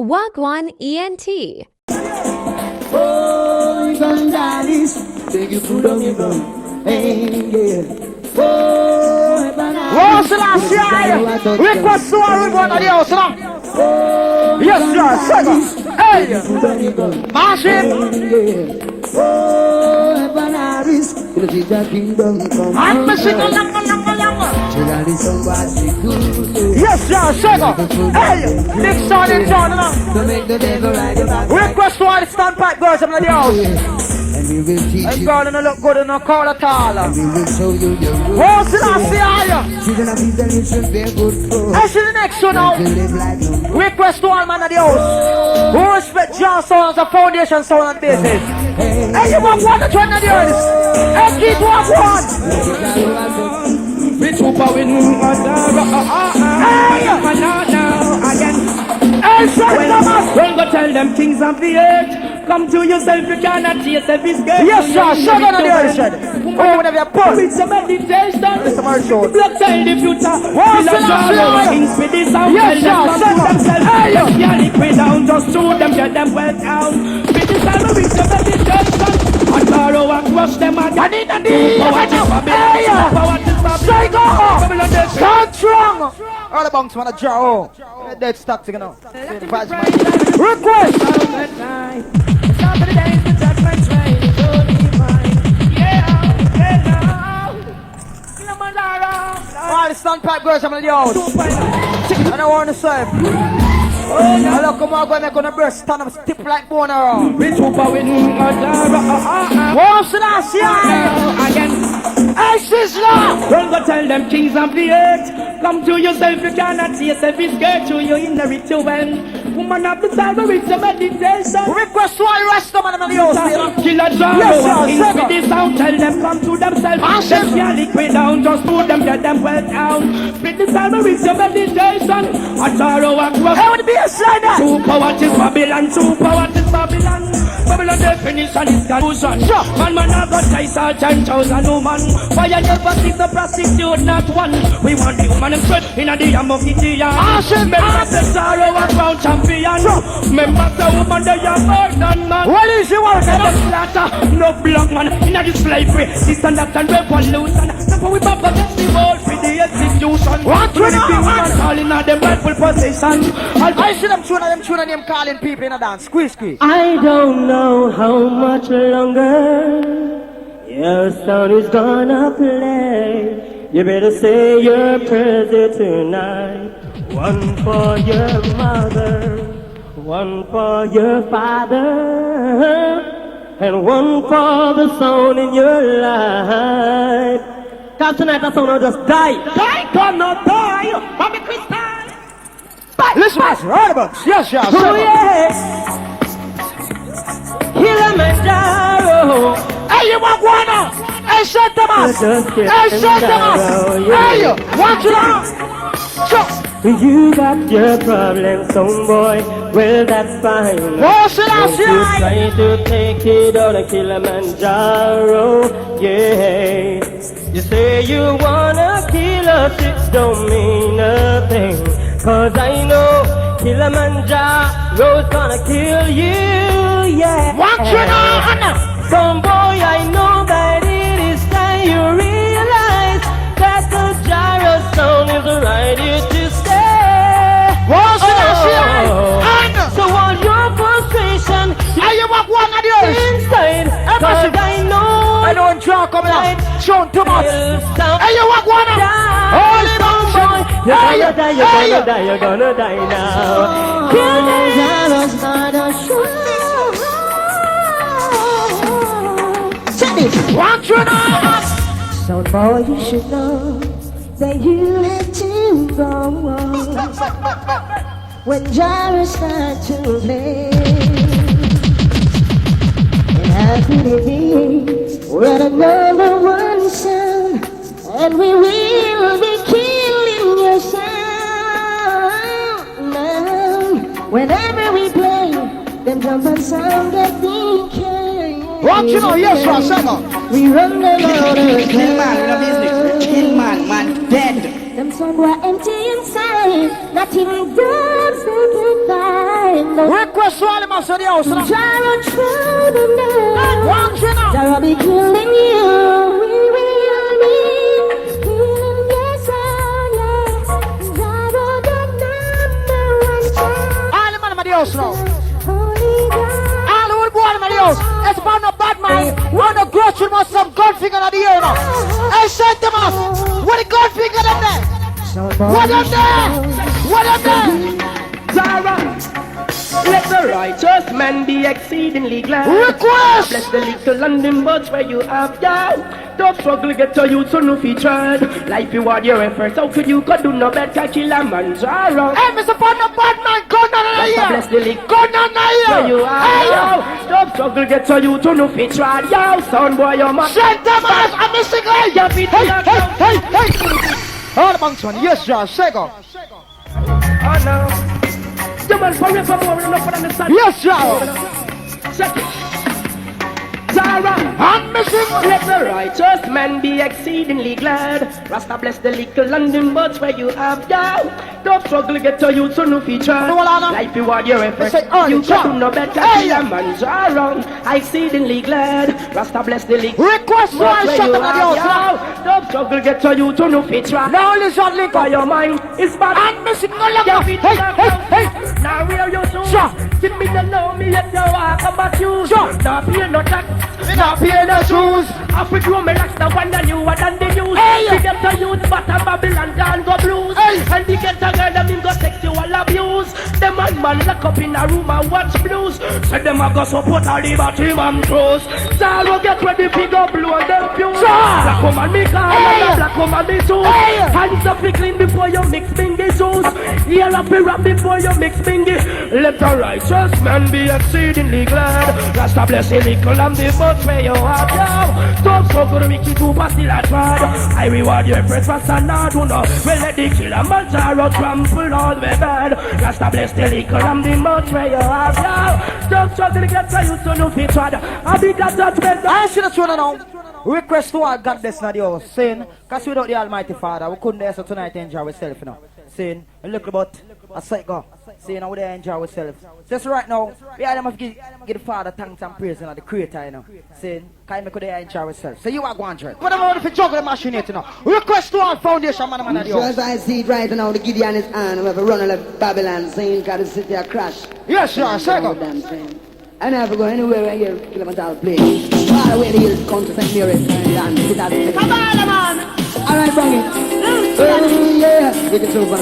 Wagwan ENT. Oh, Evangelis, take you through the river. Hey, yeah. Oh, What's the last year? Request to our one of the house now. Yes, sir. Hey, Marshall. Oh, Evangelis, to see the kingdom come. I'm missing a lang. Yes, sir. Hey, big son in John now. To make the devil ride about. Request to all the standpipe girls up in the house. And we will teach I'm you. going to look good in no call at all. And we will show you your rules. What's the last year? Children of Israel should bear good fruit. I see the next one now. To live like no. Request to all man of the house who respect John Sound as a foundation sound and basis. Hey, you want one to join the earth? Hey, keep one. We two power in Well, go tell them kings of the earth. Come to yourself, you cannot chase every scared. Yes, sir. Shut down on the earth, shed. Oh, whenever you're born. It's a meditation. Mr. Marshall. Blood tell the future. What's the last kings with this sound. Yes, sir. Tell them themselves. Hey, you liquid down. Just shoot them, get them well down. With this sound, it's a meditation. I borrow and crush them again. I need a deal. Say go. Stand strong. All the bunks want to draw. Dead stuck to go. Request. All the standpipe girls I'm in the house. I don't want to serve. I look come on, I'm gonna burst, stand up, stiff like bone around. We two power in What's the last year? again. Hey, sizzler! Well, go tell them kings of the earth. Come to yourself, you cannot see yourself is scared to you in the ritual. Woman of the time, it's a meditation. Request to all the rest of them in the house. Killamanjaro Yes, sir. with the sound, tell them come to themselves. Them can't liquid down, just put them, get them well down. Spit the time, it's a meditation. A sorrow across. Hey, what be a slide that? Two power is Babylon, two power is Babylon. Babylon definition is confusion. Man, I got ties, 10,000 woman. Why I never see the prostitute, not one. We want the woman and spread in the arm of Gideon. Members the sorrow and crown champion. Members the woman they are more than man. What is your work? The slaughter, no black man in the slavery. This and that and revolution. Therefore we pop against the world for the execution. What you know? Calling out them rightful position. I see them tune and them calling people in a dance. Squeeze. I don't know how much longer your sound is gonna play. You better say your prayers tonight. One for your mother, one for your father, and one for the sound in your life. Cause tonight that sound will just die. Die cannot die. Bobby Crystal. Listen, right about. Yes, yes. Oh yes. Killamanjaro. Hey, you want one now? Hey, shut them up. Hey, shut them up. Hey, watch it out. Shut. You got your problems, some boy. Well, that's fine. What's it Don't you out? try to take it on a Killamanjaro, yeah. You say you wanna kill us, it don't mean nothing. Cause I know Killamanjaro's gonna kill you, yeah. Watch it out. Some boy, I know that it is time you realize that the gyro sound is right here to stay. What's it out? So all your frustration Hey, you want one of yours? inside, cause I know I don't draw coming out. Show too much. Hey, you want one of holy motion. You're gonna die, you're gonna die now. Killamanjaro's gonna show. Want you know? So boy, you should know that you had to go when gyros start to play. And how could it be? We're the number one sound, and we will be killing your sound now. Whenever we play, them drum and sound get decay. Want you know? Yes, sir, singer. We run them out of Kill man in a business. Kill man dead. Them songs were empty inside. Not even dogs they can find. Request to all the master of the house. Gyro through the night. One channel. Gyro be killing you. We will be killing your sound, yeah. Gyro the #1 child. All the man of the house now. Holy God. All the old boy of the house. It's about no bad man. One of the girls should must some gun finger of the year now. Hey, send them us. What the gun finger them there? What up there? What up there? Zara, let the righteous man be exceedingly glad. Request. Bless the little London birds where you have died. Don't struggle, get to you, so no featured. Life you are your efforts, how could you could do no better, Killamanjaro. Hey, Mr. Partner, bad man, gun on the year. Bless the little Gun on the year. where you are. Hey, Yo, don't struggle, get to you, so no featured. Yo, son boy, you're my send them us. I'm missing guy. Your feet Hey, are hey, down. hey, hey. All the banks one. Yes, Josh. Sego. Oh no. You must hurry for more enough for the sun. Yes, Josh. Check it. Zara, I'm missing. let the righteous man be exceedingly glad. Rasta bless the little London birds where you have down. Don't struggle, get to you, so no feature. Life you are your effort. Say, oh, You John. can do no better. Hey. Killamanjaro, I exceedingly glad. Rasta bless the little Request to all birds where shut you them at the house. have down. Don't struggle, get to you, so no feature. Now listen, link For up. your mind is bad. I'm missing no Your longer. feet Hey, are hey, down. hey. Now where you to? Sure. Give me the know me yet you walk about you. Sure. Now pay no tax. Now pay no shoes. Africa woman likes the one that you are than the news. Hey. We get to youth but a Babylon can go blues. Hey. And they get a girl them him go sexual abuse. Them man lock up in a room and watch blues. Say them a go support all the bottom and cross. Zaro get ready pick up blow them fuse. Black woman me call and black woman me too. Hands up be clean before you mix bingy shoes. Ear up be rap before you mix bingy. Let the righteous man be exceedingly glad. Rasta bless the little and the much where you are now. Don't struggle to make it too but still I tried. I reward your efforts Rasta not do no. Well let the Killamanjaro trample all the bad. Rasta bless the little and the much where you are now. Don't struggle to get to you so no fit tried. I be that better. I see the tune now. Request to our God bless the house. Saying, because without the Almighty Father, we couldn't dare so tonight enjoy ourselves, you know. Saying, a little bit, a psycho. Saying, how we there enjoy ourselves. Just right now, we are them give the Father thanks and praise, you know, the Creator, you know. Saying, can we could there enjoy ourselves. So you are going to it. What about if you juggle the machine, you know? Request to our foundation, man, of the Sure house. as I see it right now, the Gideon is on. We have a run like Babylon saying, got to sit there crash. Yes, sir, second. Damn thing. I never go anywhere where I hear Killamanjaro play. Far away the hills come to St. Mary's and sit at the Come on, man. Alright, bring it. Oh, yeah. Take it over.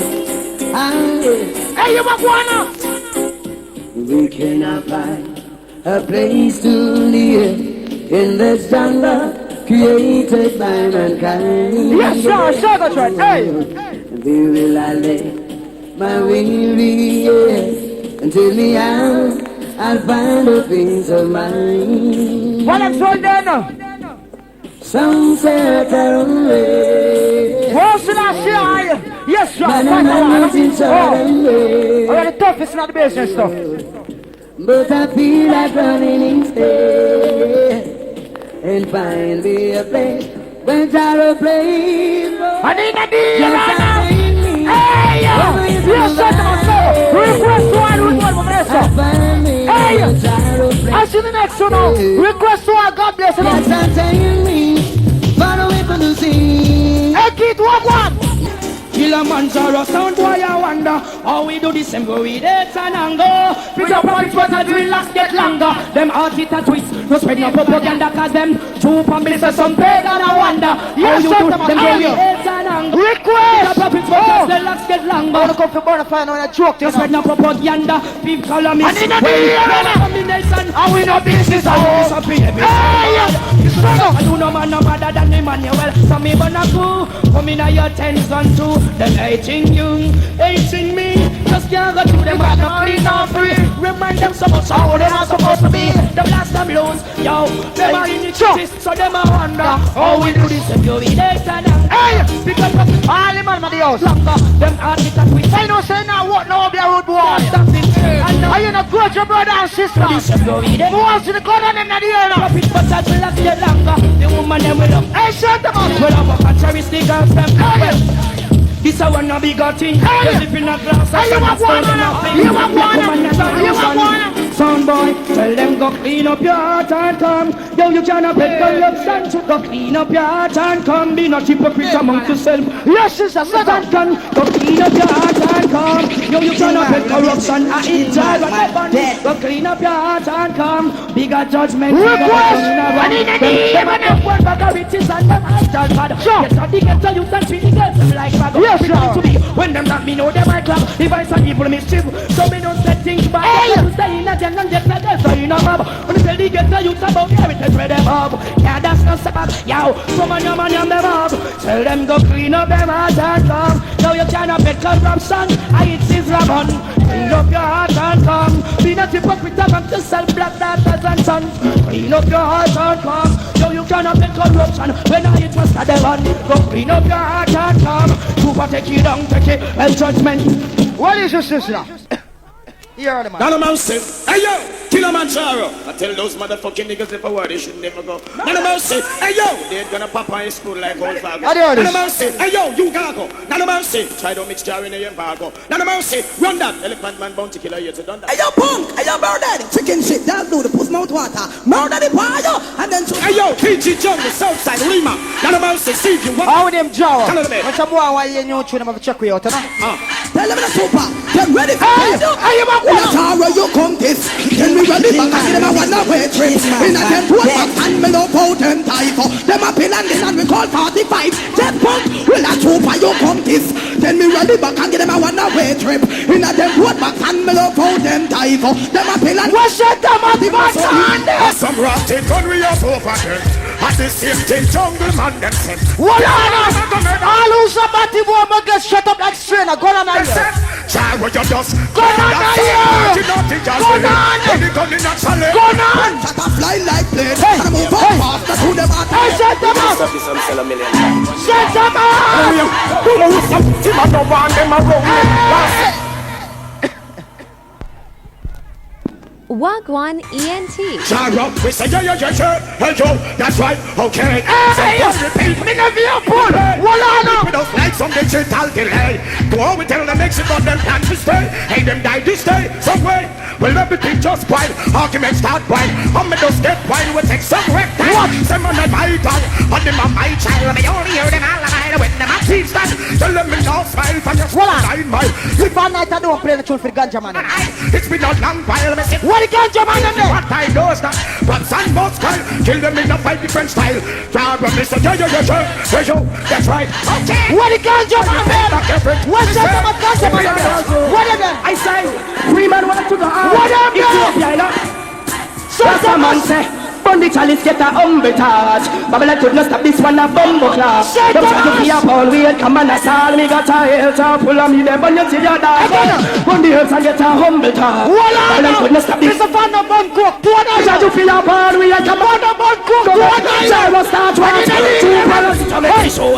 Ah, yeah. Hey, you want one? We cannot find a place to live in this jungle created by mankind. Yes, sir, second, right. Hey. Where will I lay my weary years until me out? I'll find a peace of mind. What I'm told there now? Some certain way. What's in our share? Yes, sir. Man, Fight I'm the not in certain way. the toughest in the business stuff. But I feel like running instead and find me a place where Gyro plays. I need a deal right now. Hey, yes, sir. Request to our root one, Hey, I see the next one now. Request to our God bless you. Yes, I'm telling me, far away from the sea. Hey, kid, one. Killamanjaro sound boy I wonder how we do this and go with it and anger. Pick up points but I drill last get longer. Them heart hit a twist, no spread no propaganda cause them true from me say some pagan I wonder. Yes, how you sir, do them go with hey. it and anger. Request. Pick up points but the last get I longer. want to come to Bonafide on a joke. No spread no propaganda. People call me I need a deal. combination. And we no business at all. Hey, I do no man no better than Emmanuel. So me gonna go, come in your tens and two. Them hating you, hating me. Just can't go through them got no free, no free. Remind them so much how they are supposed to be. Them last them lose, yo. Them are in the churches, so them a wonder how we do this if you be there and hey, because of all the man of the house. longer. Them heart it and we I know say now what now be a road boy. something. And now Are you not good, your brother and sister? this if you be there. Who wants to the gun on them in the air now? Profit but that will last get longer. The woman them will up. Hey, shut them up. Well, I'm a contraristic girls them. This a one a bigger thing. Hey. They live in a glass. Hey, you want one, man? You want one? You want go clean up your heart and come. Yo, you cannot break corruption. Go clean up your heart and come. Be not hypocrite among yourself. Yes, sister, let and come. Go clean up your heart and come. Yo, you cannot break corruption. I eat child and I burn. Go clean up your heart and come. Bigger judgment. I need a name and a word back of riches and them after God. Yes, I think it's a youth and treat the girls them like bag. Yes, to me. When them not me know them I clap. If I some people mischief, so me don't set things back. Hey, stay in a gen and just let them so you know mob. When you tell the girls the youth about everything where them up. Yeah, that's not sabbath. Yo, some of your man them up. Tell them go clean up them heart and come. Now you cannot bet corruption. I it's his Ramon. Clean up your heart and come. Be not hypocrite among yourself, black daughters and sons. Clean up your heart and come. Now you cannot bet corruption. When I it was the devil. Go clean up your heart and come. Super take you down, take it, and judgment. What is your sister? Here the man. None of mercy. Hey yo, Killamanjaro. I tell those motherfucking niggas if a word they should never go. None of mercy. Hey yo, they're gonna pop on his school like old Fargo. None of mercy. Hey yo, you gago. None of mercy. Try to mix jar in the embargo. None of mercy. Run that. Elephant man bounty killer you to done that. Hey yo, punk. Hey yo, murder. Chicken shit. That's do the puss mouth water. Murder the fire. And then shoot. Hey yo, PG Jungle, Southside, Lima. None of mercy. See if you want. How them Jawa? Tell them it. What's up, why you know tune them have to check we out, huh? Tell them the super. Get ready for Hey, it. hey, you want When a Tara you come this, then we ready back and give them a one-away trip. In a them to back and me love out them type. Them a pin and this and we call 45. Jet punk, when a super you come this, then we ready back and give them a one-away trip. In a them to back and me love out them type. Them a pin and what's that them at the back on some rotten gun we have over them. At the same thing, jungle man them send. What on? All who's about the woman get shut up like strainer. Go on here. Try what you just Go on here. Go on. shut up fly like plane. And move up faster to them at Hey, set them up. Set them up. Wagwan ENT. Jaro, we say yeah, hey yo, that's right, okay. Hey, repeat, me never hear pull. What on? we don't like some digital delay. Go we tell them Mexico them plan to stay. Hey, them die this day, some way. Well, everything just wild, arguments start wild. I'm just get wild, we take some wreck time. What? Some on my dog, on them on my child. They only hear them all night when them a teach that. Tell them me no smile from your side, my. If I night I don't play the tune for ganja man. It's been a long while, me say. What the ganja man in there? What I know is that Bronx and both style. Kill them in a 5 different style. Jaro, me say yeah, that's right, okay. What the ganja man there? What's that them at ganja man there? What are them? I say, free man want to go out. What up, yo? Ethiopia, you know? Shut That's a man say, Bundy chalice get a humble touch. Babylon could not stop this one a bumbo class. Shut Don't up. try to be a ball weird, come on a sal. Me got a hair to pull on me there, but you see your dog. Bundy hurts and get a humble touch. Babylon could not stop this. It's a fan of bun cook. Try to feel a ball weird, come on a bun cook. Gyro start watch. Two balance to make the show.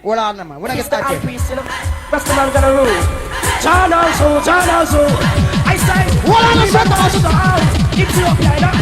Hold on, man. When I get started. That's the man gonna rule. John also. I say, What on the shut up? Ethiopia, you know?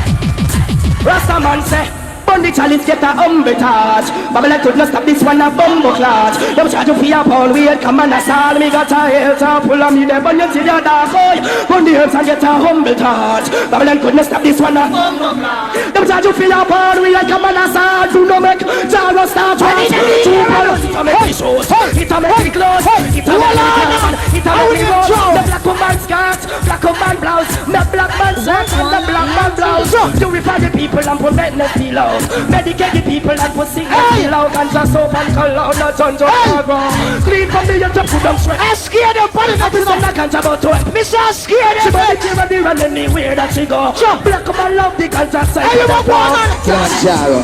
Rasta man say, Bundy chalice get a humble touch. Babylon could not stop this one a bumbo clutch. Don't try to be a ball weird, come on a sal. Me got a hair to pull on me there, but you see your dog, boy. Bundy hurts and get a humble touch. Babylon could not stop this one a bumbo clutch. Don't try to feel a ball weird, come on a sal. Do no make Jaro start watch. Two balls, it a make the shows. It a make the clothes. It a make the clothes. It a make the clothes. The black woman skirt, black woman blouse. The black man shirt and the black man blouse. Do it for the people and prevent the pillow. Medicate the people and put sing the loud and just soap and color no tons of cargo. Clean from the young to put them straight. I scared them, but it's Nothing on the can't about to it. Mr. Scared She them. body tear and they run anywhere that she go. Black man love the culture side. Hey, you want one? Killamanjaro.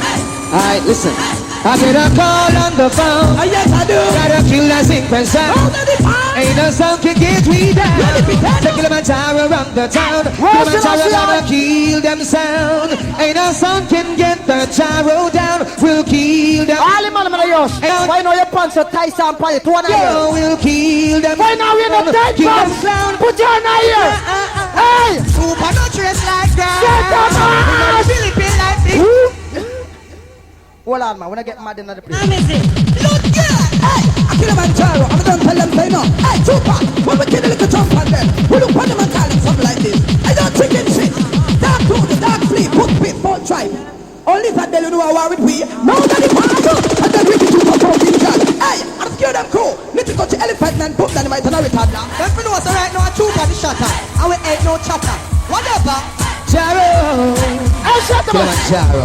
Alright, listen. I get a call on the phone. yes I do. Gotta kill that sing person. Ain't no sound can get me down. The Killamanjaro around the town. Killamanjaro gonna kill them sound. Ain't no sound can get the gyro down. We'll kill them. All the man of yours. Why now your pants are tight and pants? One Yo, eye. we'll kill them. Why now we're not tight Kill them pants? sound. Put your eye here. Hey. Super no dress like that. Shut up, man. Philippine like this. Hold on, man. When I get mad in the place. Look good. Hey, I kill a man Jaro. I'm gonna tell them say no. Hey, super. When we kill a little jump on them, we look on them and call them something like this. I don't think shatter. And we ain't no chatter. Whatever. Jaro. Killamanjaro.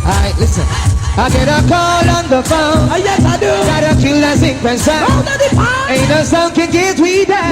Alright, listen. I get a call on the phone. Yes, I do. Gotta kill that sequence sound. Ain't no sound can get we down.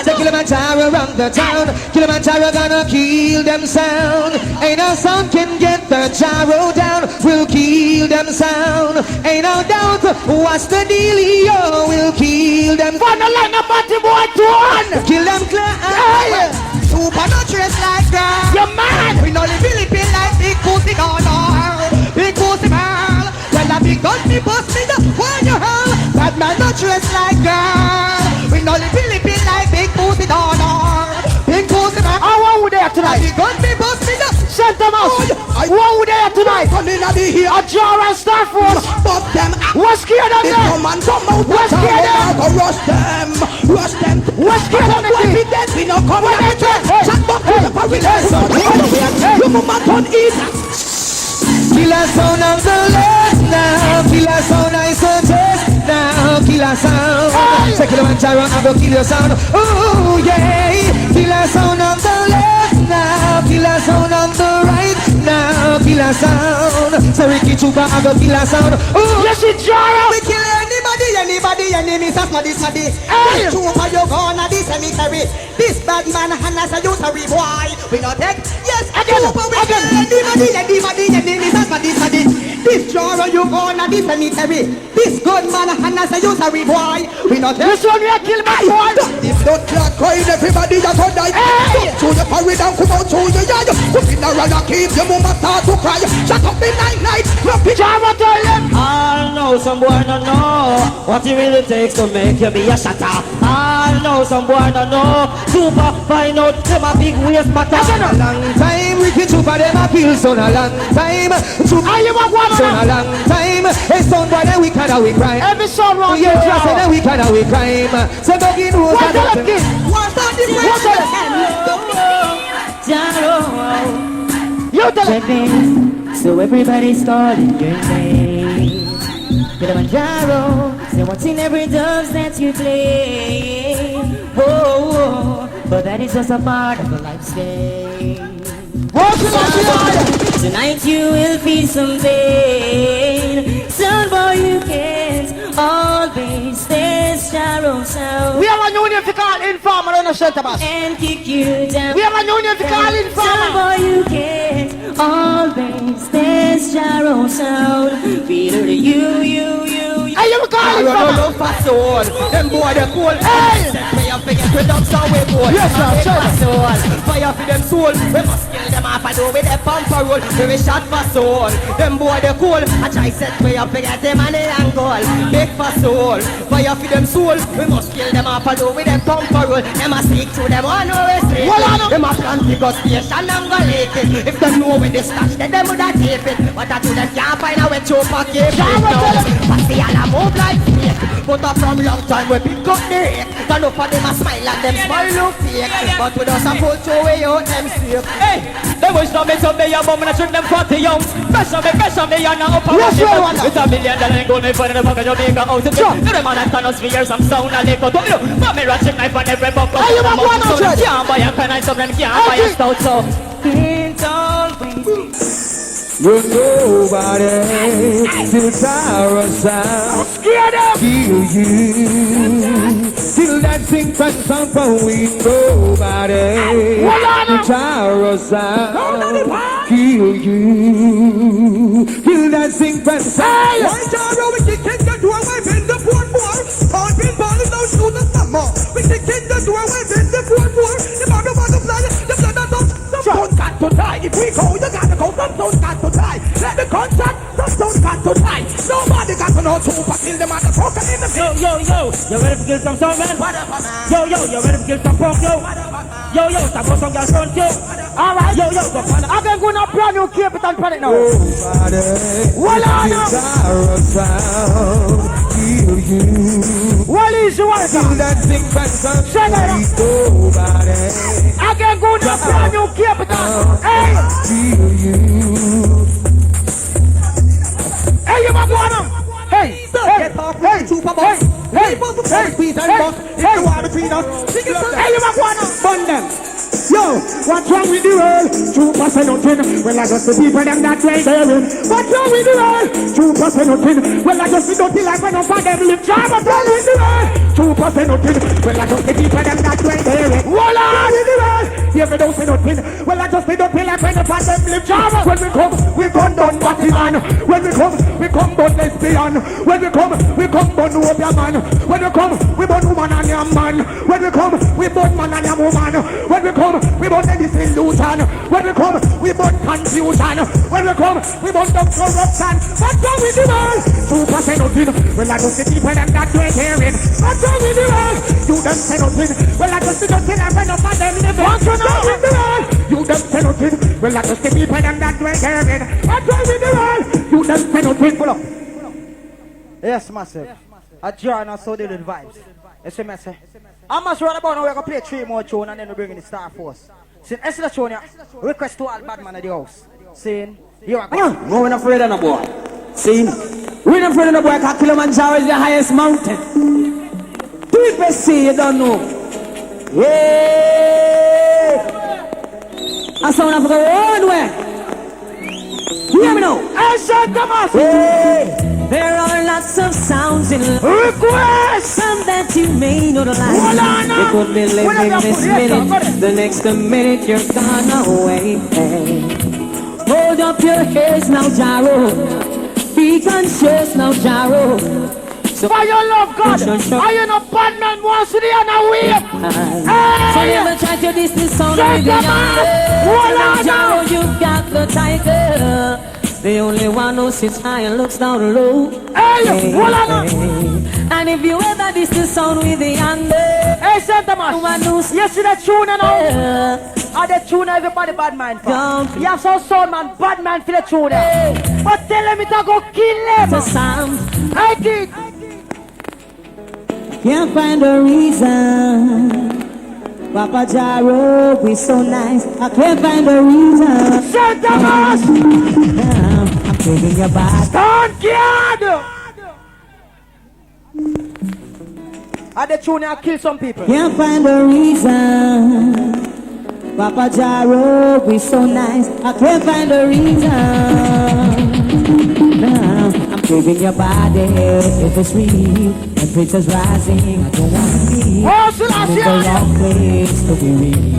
Say Killamanjaro around the town. Killamanjaro gonna kill them sound. Ain't no sound can get the gyro down. We'll kill them sound. Ain't no doubt. What's the dealio? We'll kill them. Wanna line up party boy to one. Kill them clown. Super no dress like girl. You mad? We know the Philippine like big pussy dollar. Big pussy girl. Well, a big gun me bust me the when you hurl. Bad man no dress like girl. We know the Philippine like big pussy dollar. Big pussy girl. I want you there tonight. Big gun me bust me the Center Mouse. What you there tonight? Coming at the here. A jar and star force. But them. What's scared of They them? come and come out. What's scared of them? Go rush them. Rush them. What's scared of them? We dead. We no come What here. they say? Shut up. You mama don't eat. Killer sound of the left now. Killer sound I suggest now. Killer sound. Say Killamanjaro I go kill your sound. Ooh yeah. Killer sound of the left now. Killer sound on the right now. Killer sound. Say Ricky Chupa I go killer sound. Ooh. Yes, it's Jara. We kill anybody, enemy, this. Hey. Chupa you gonna the cemetery. This bad man Hannah say you sorry boy. We not take. Yes, Chupa we kill anybody, enemy, this Jara you gonna the cemetery. This good man Hannah say you sorry boy. We not take. This one we kill my boy. This blood clot crying, everybody that will die. Hey. To the parade and come out to your yard. Put in a run and keep your mama start to cry. Shut up the night, no pitch. Jara tell them. I know some boy don't know what it really takes to make you be a shatter. I know some boy don't know super find out them a big waist matter. A long time Ricky Chupa them a kill son a long time. Are you a one Son a long time. Hey son boy then we kinda we crime. Every song wrong. Yeah, I say then we kinda we crime. So go in who's What tell them kid? What's on the What tell them? You tell them. So everybody started your name. Killamanjaro, say what's in every dance that you play. Oh, but that is just a part of the lifestyle. Tonight you will feel some pain. Sound boy, you can't always stay shallow sound. We have a union to call informer on the center bus. And kick you down. We have a union to call informer. Sound boy, you can't always stay shallow sound. Peter, you. Hey, you call informer. fast soul. Them boy they cool. Hey! Fire for get rid of some way boy. Yes, sir. Fire for them soul. We must kill them off and do with the pumper roll. We shot for soul. Them boy they cool. I try set fire for get them money and gold. Big for soul. Fire for them soul. We must kill them off and do with the pumper roll. Them a stick to them one way straight. Them a plant the gun station and go lake it. If they know where they stash, then them woulda tape it. But I do them can't find a way to pack it. But see all a move like snake. But from long time we pick up the rake. Turn up for them a smile and them smile look fake. But we just a pull through way out them safe. Hey, they wish to me someday a bum and I shoot them 40 young. Pressure me, and now up Yes, you want it's $1 million and gold me for the fuck of Jamaica out to Sure. the man and stand us for years, some sound and liquor. But me ratchet knife on every buckle. Hey, you want one So out, them can't buy a pen and some them can't buy a stout. So can't always You're nobody till Tara sound. Scared them. Kill you till that sing from sound for we nobody till Tara sound. Kill you till that sing from sound. Why Jaro we kick in the doorway, bend the board more. All been balling down through the summer. We kick in the doorway, bend the board more. The butterfly, the blood of some stones got to die. If we go, you gotta go, some stones got to die. Let the contact, some stones got to die. Nobody got to know super, kill them at the poker in the field. Yo, you ready to kill some song, man? Yo, you ready to kill some punk, yo? Yo, stop for some girls front, yo. Alright. Yo, go on. I'm going to go now brand new keep it on planet now. Nobody till Tara sound. Kill you What is you want till to that sing from sound Shut for it we nobody I can go now brand new keep it on. Hey. kill you. Hey, you want one? Hey. Get off with the super boss. Hey. People to fight, squeeze and bust. If you want between us, sing it. Hey, you want one? Bun them. Yo, what's wrong with the world? 2% nothing. Well, I just the people them that way therein. What's wrong with the world? 2% nothing. Well, I just the dirty like when up on them live job. What's wrong with the world? 2% nothing. Well, I just the people them that way therein. What's wrong with the world? If you don't say nothing, well, I just the dirty like when up on them live job. When we come down party man. When we come down lesbian. When we come down Nubian man. When we come, we burn woman and young man. When we come, we burn man and young woman. When we come, we burn any illusion. When we come, we burn confusion. When we come, we burn the corruption. What's wrong with the world? 2% nothing. Well, I just the people them that way hearing. What's wrong with the world? You them say nothing. Well, I just the nothing and when up on them living. What's wrong with the world? You them say nothing. Well, I just the people them that way hearing. What's wrong with the world? You them say nothing. Pull up. Yes, massive. A join us so they did vibes. You see me say? I'm not sure about now we're going to play 3 more tunes and then we bring in the Star Force. Saying, I see the tune here. Request to all bad man of the house. Saying, here I go. No, we're not afraid of no boy. See? We're not afraid of no boy because Killamanjaro is the highest mountain. People say you don't know. Yeah! I sound of the one way. You hear me now? I said Thomas! Hey! There are lots of sounds in life. Request! Some that you may not like. You could be living this minute. The next minute you're gone away. Hold up your heads now, Jaro. Be conscious now, Jaro. So why you love God? Are you not bad man once to the other way? So never try to diss this song with the young. Jaro, you got the tiger. The only one who sits high and looks down low. Hey, and if you ever diss the sound with the under, hey, Santa you see that tune now? And the tune everybody bad man for. You have some sound man, bad man for the tune. But tell them it to go kill them. The sound. I did. Can't find a reason. Papa Jaro, we so nice. I can't find a reason. Santa I'm taking your back. Don't get. And the tune I kill some people. Can't find a reason. Papa Jaro, we so nice. I can't find a reason. I'm craving your body. If it's real, temperature's rising. I don't want to leave. I'm in the wrong place to be real.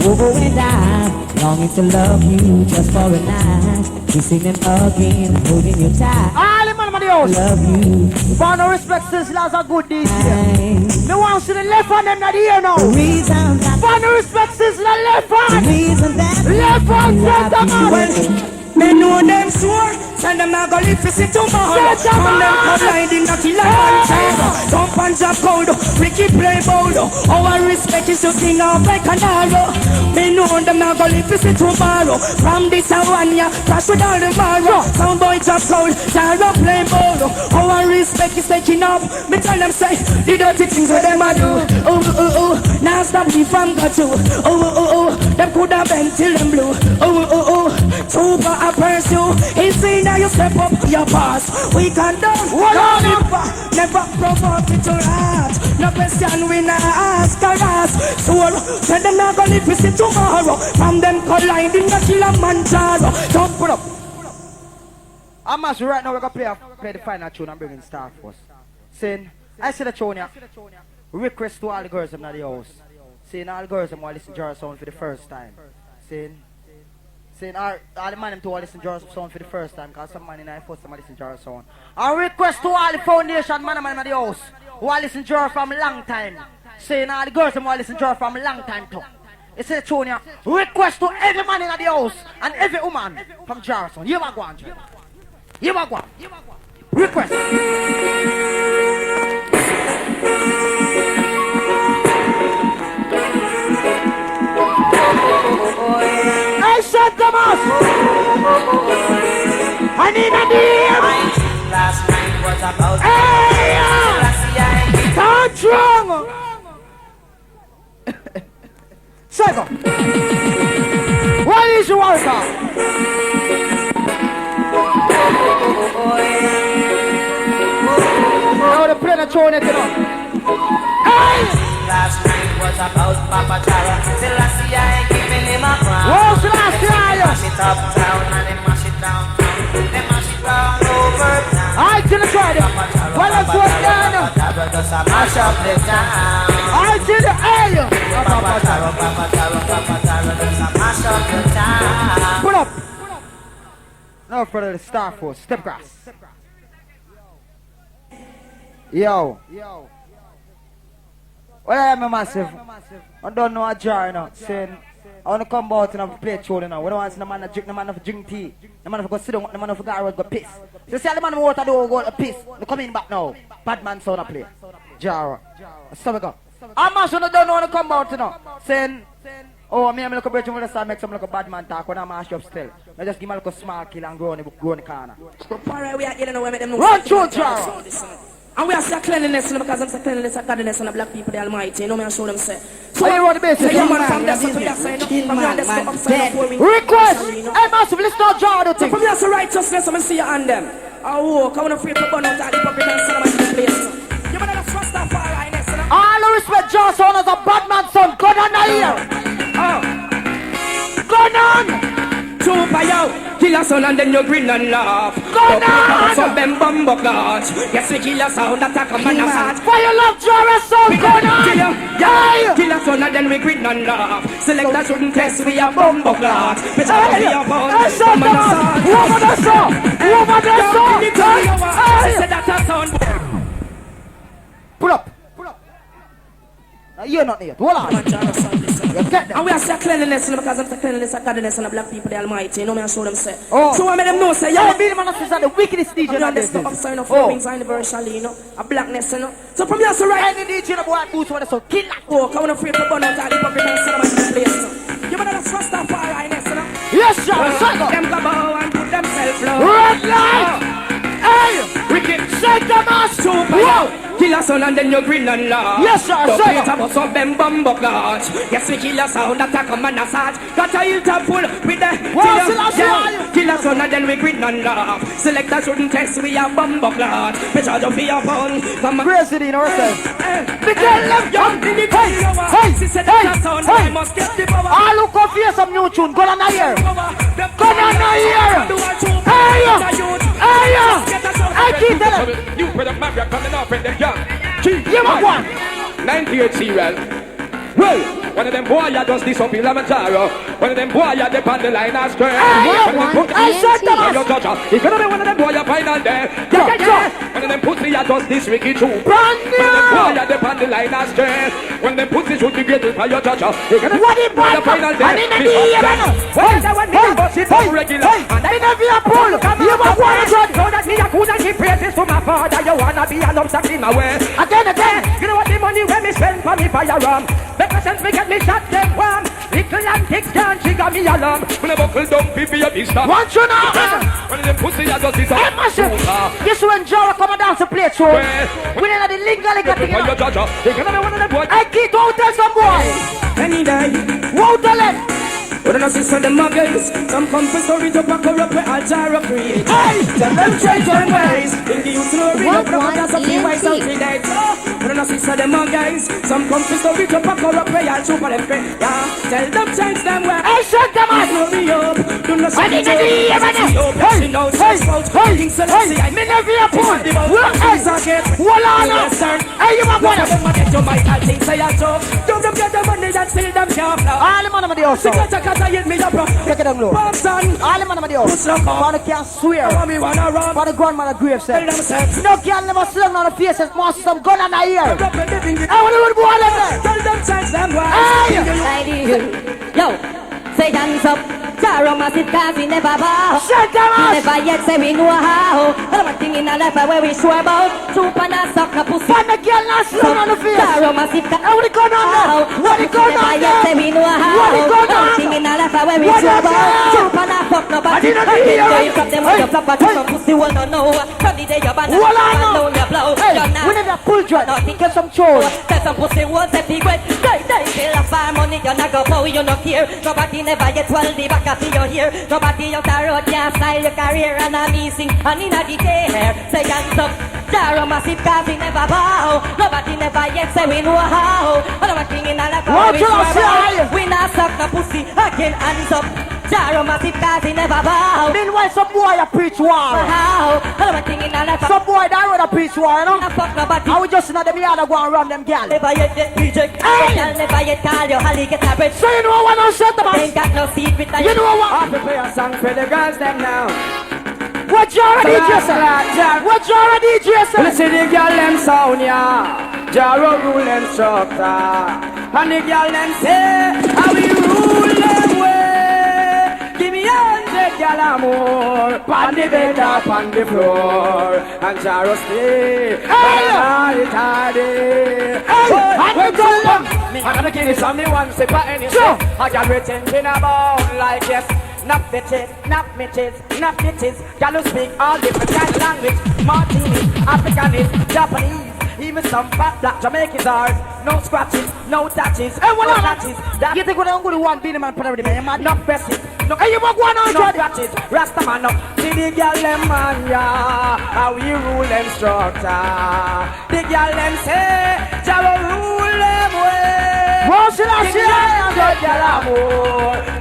Oh, and I longing to love you just for a night. Kissing and hugging, holding you tight. I love you. For no respect, since laws are good these days. Me want to see the left hand and not the ear now. For no respect, since the left hand. Left hand, gentlemen. Me know them sure, send them not go live to see tomorrow. From them colliding, not kill like one child. Some pants are cold, Ricky play bold. Our respect is to king of like an arrow. Me know them not go live to see tomorrow. From this one, ya crash with all the marrow. Some boys are cold, Jaro play bold. Our respect is taking up. Me tell them say, the dirty things that them a do. Now stop me from got you. Them could have been till them blue. Super I pursue. It's seen that you step up your pass. We can do never promote it to last. No question we not ask or ask. So tell them not gonna live to see tomorrow. From them colliding the Killamanjaro. Don't put up. I'm actually right now we're gonna play the final tune and bring in Star Force. Saying, I see the tune here. Request to all the girls in the house. Saying all the girls want to listen to our sound for the first time. Saying all the man to listen to our sound for the first time, because some man in the first time listen to our sound. I request to all the foundation man in the house who want to listen to her from a long time. Saying all the girls want to listen to her from a long time too. It's a tune here. Request to every man in the house and every woman from Jarson. You are going, you are going. Request. I said Thomas. I need a deal. Last night was about. Hey, don't strong. Second. What is your workout? Now the plane are throwing it on. Hey! Last night was about Papa Jara. Selassie, I giving him a crown. Whoa, Selassie, mash it uptown and they mash it downtown. They mash it all over town. I till the try it. Well, let's go down. Just a mash up the town. I till the air. Papa Jara, just a mash up the town. Pull up. Now for the Star Force, step grass. Yo. Well, I am a massive. I don't know a jar, you know. Saying, I want to come out and play tune, you know. We don't want to see the man that drink, the man that drink tea. The man that go sit down, the man that go out go piss. So see the man who water do go to piss. They come in back now. Bad man sound a play. Jar. So we go. I'm not sure they don't want to come out, you know. Saying, oh, me, I'm look a bridge with the sun, make some like a bad man talk when I'm mash up still. I just give me a little small kill and grow in the corner. Run through, Jar. And we are still cleanliness, because I'm saying cleanliness and godliness and the black people, the Almighty. You know me, I show them say. So you want the basis? Yeah, man, from there, so to there, say, from there, let's go upside down. Request! Hey, massive, let's not jar the thing. From there, so righteousness, I'm going to see you on them. Oh, come on, free to burn out all the hypocrite and son of my place. You better not trust that far, highness, you know? All the respect, Jar son as a bad man son. Gun on the ear. Gun on! Super yo, kill a son and then you grin and laugh. Gun on! Some them bumbo clutch. Yes, we kill a sound attack a man assault. Why you love Jar son? Gun on! Yeah! Kill a son and then we grin and laugh. Selectors shouldn't test, we a bumbo clutch. Bitch, I don't be a bun. Hey, son, Man assault. woman assault! Woman assault! Hey! Say that a sound. Pull up! Now you're not yet. Hold on. You get them. And we are still cleanliness, because I'm saying cleanliness and godliness and the black people, the Almighty. You know me, I show them say. Oh. So I made them know, say, Yeah, yeah. be the man that says the wickedest DJ I'm in this the upside of four wings anniversary, you know. A blackness, you know. So from here, so right. Any DJ in the boy boots want to so kill that. Oh, come on, free to burn out all the hypocrite and son of my place, you know. You better not trust that far, highness, you know. Yes, sir. Them go bow and put themselves low. Red light! Hey! Wicked. Shake the mask! Whoa! Kill a son and then you grin and laugh. Yes, sir. Don't Say wait about some them bumbo clutch. Yes, we kill a sound attack a man assault. Got a hill top full with the kill a son and then we grin and laugh. Selectors shouldn't test, we a bumbo clutch. Bitch, I don't be a fun. Come on. Crazy in ourselves. The girl left young in the Hey! She said that a sound, I must get the power. I look up here some new tune. Go on the ear. Go on the ear. Hey! Hey! I keep telling you. You put a mafia coming up in the young. You want one? 98 serial. Well, one of them boy ya does this up in Killamanjaro. One of them boy ya dip on the line and square. I said that. It's gonna be one of them boy ya final there. Yeah. One of them pussy ya does this wicked too. Brand new. One of them boy ya dip on the line and square. One of them pussy should be grateful for your judge. What the boy ya final there? And I never a pull. You want one judge? So that me a cool and give praises to my father. You wanna be an obstacle in my way. Again. You know what the money when me spend for me firearm. Because since me get me shot them warm. Little and thick can't trigger me alarm. When I buckle down, people ya be stop. Want you now? One of them pussy ya does this up. Hey, massive. This when Jara come and dance to play tune. We need the legally got thing. I keep out there some boy. Any day. Won't tell it. What an assist on the muggers. Some come for story to pack her up with Aljara create. Hey! Tell them change their ways. In the youth to read up the What podcast of the wise out three days. What an assist on the muggers. Some come for story to pack her up with Aljara create. Yeah, tell them change them ways. Hey, shut them up! No me up. Do not I need to be here, man. Hey, me never a pool. Hold on. Hey, you want one? Get your mic and things say a joke. Don't them get the money that still them can't blow. All the man of the house. Hit me up, Take it down low. All the man of the house. Man can't swear. For the grandmother grave said. No girl never slang on the face. Must some gun on the ear. I want to go on there. Tell them change them Hey! Yo, say hands up. Jaro massive cause we never bow. Shut them up! Never yet say we know how. All one thing in our life where we sure about. Soup and a suck a pussy. Find the girl not slang on the face. Jaro massive cause What it going on there? What it going on never yet say there? we know how. What it going All on? thing in our life where we What sure is about. that? Soup and a fuck nobody. I didn't hear Enjoy it. from them when you flop at some pussy will not know. From the day you're banned Hold on now. down your blow. Hey, we need a pull dress. Get some chores. Tell some pussy was a big wet. Die, kill a farm money. You're not go bow, you not care. Nobody never yet well the back of your here. Nobody out the road can style your career and I'm missing. And in a detail, say hands up. Jaro massive cause we never bow. Nobody never yet say we know how. All of a thing in a life Watch we out, suck the pussy again, hands up. Jaro massive cause he never bow. Meanwhile, some boy a preach war. How? All my thing in a life. Some boy that would a preach war, you know? I fuck nobody. I would just know them yard go and run them gal. Never yet get reject. Girl never yet call you Holly get a bread. So you know what I'm saying, man? Ain't got no secret. You know what? I play a song for the girls them now. What you already DJ sir? What you already DJ sir? Listen the girl them sound ya. Jaro rule them structure. And the girl them say, how we rule them way. Give me 100 gal and more. Pan the bed up on the floor. And Jaro stay. Hey! I'm gonna give you something one sip of any sip. I got we thinking about like yes. Knock the tits, knock me tits, knock the tits. Y'all who speak all different kind of language. Martini, Africanese, Japanese. Even some fat black Jamaicans are. No scratches, no touches, Hey, what no on? touches. That You think we're going to one beat man put everything man? Man, no presses, no Hey, you walk 100. no scratches. Rasta man up. See the girl them man ya. How we rule them structure. The girl them say, Jaro rule them way. What's the last year?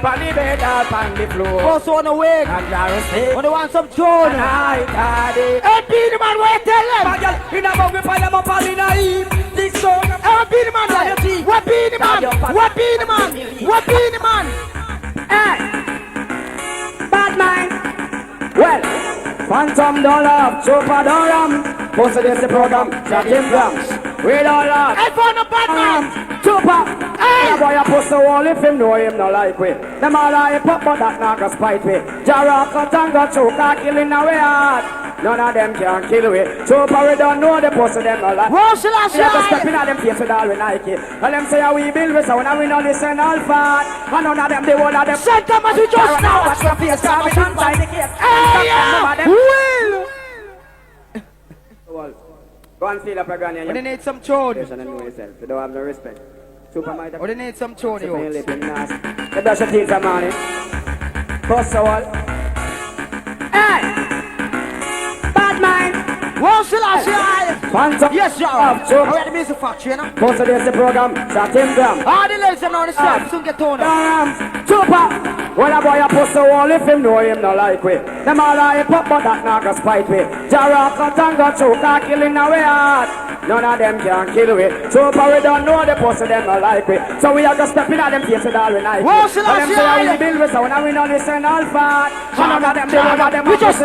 Pan the bed up on the floor. Also on the way. And Jaro say, When they want some tune. I got it. Hey, beat man, what you tell them? My girl, in a bug, we find them up all in a heap. This song, Hey, beat the man, like. What beat the man? What beat the man? What beat the man? hey, bad mind. Well, Phantom don't love, Super don't ram. Posted this the program, Jack in Blanks. We don't love. Hey, for the bad man. Super. Hey. The boy a post the wall if him know him no like we. Them all hype up but that not go spite we. Jaraka Tanga Choka killing away heart. None of them can kill we. Super we don't know the post of them no like. What's the last We have to year? step in at them face with all we like it. And them say how we build we sound and we don't listen all fat. And none of them the one of them. Send them as we just now. Watch your face coming inside the gate. Hey, yeah. Will. Go and feel up a granny. We need some tune. You know yourself. You don't have no respect. Super might have. We need some tune, Super yo. lipping nasty. You brush your teeth some money. Bust the wall. Hey! Bad mind! What's the last year? Phantom. Yes, y'all. Super. We're at the music factory, you know? Bust the program. Shot him down. All the ladies them on the side, soon get tune up. Super! When a boy a post the wall, if him know him no like we. Them all hype up, but that not go spite we. Jaraka Tanga Choka killing away heart. None of them can kill we. Super we don't know the post of them no like we. So we are just stepping at them face with all we like. What's the And them last say how year? we build we sound and we don't listen all fat. None of them, the one of them. We just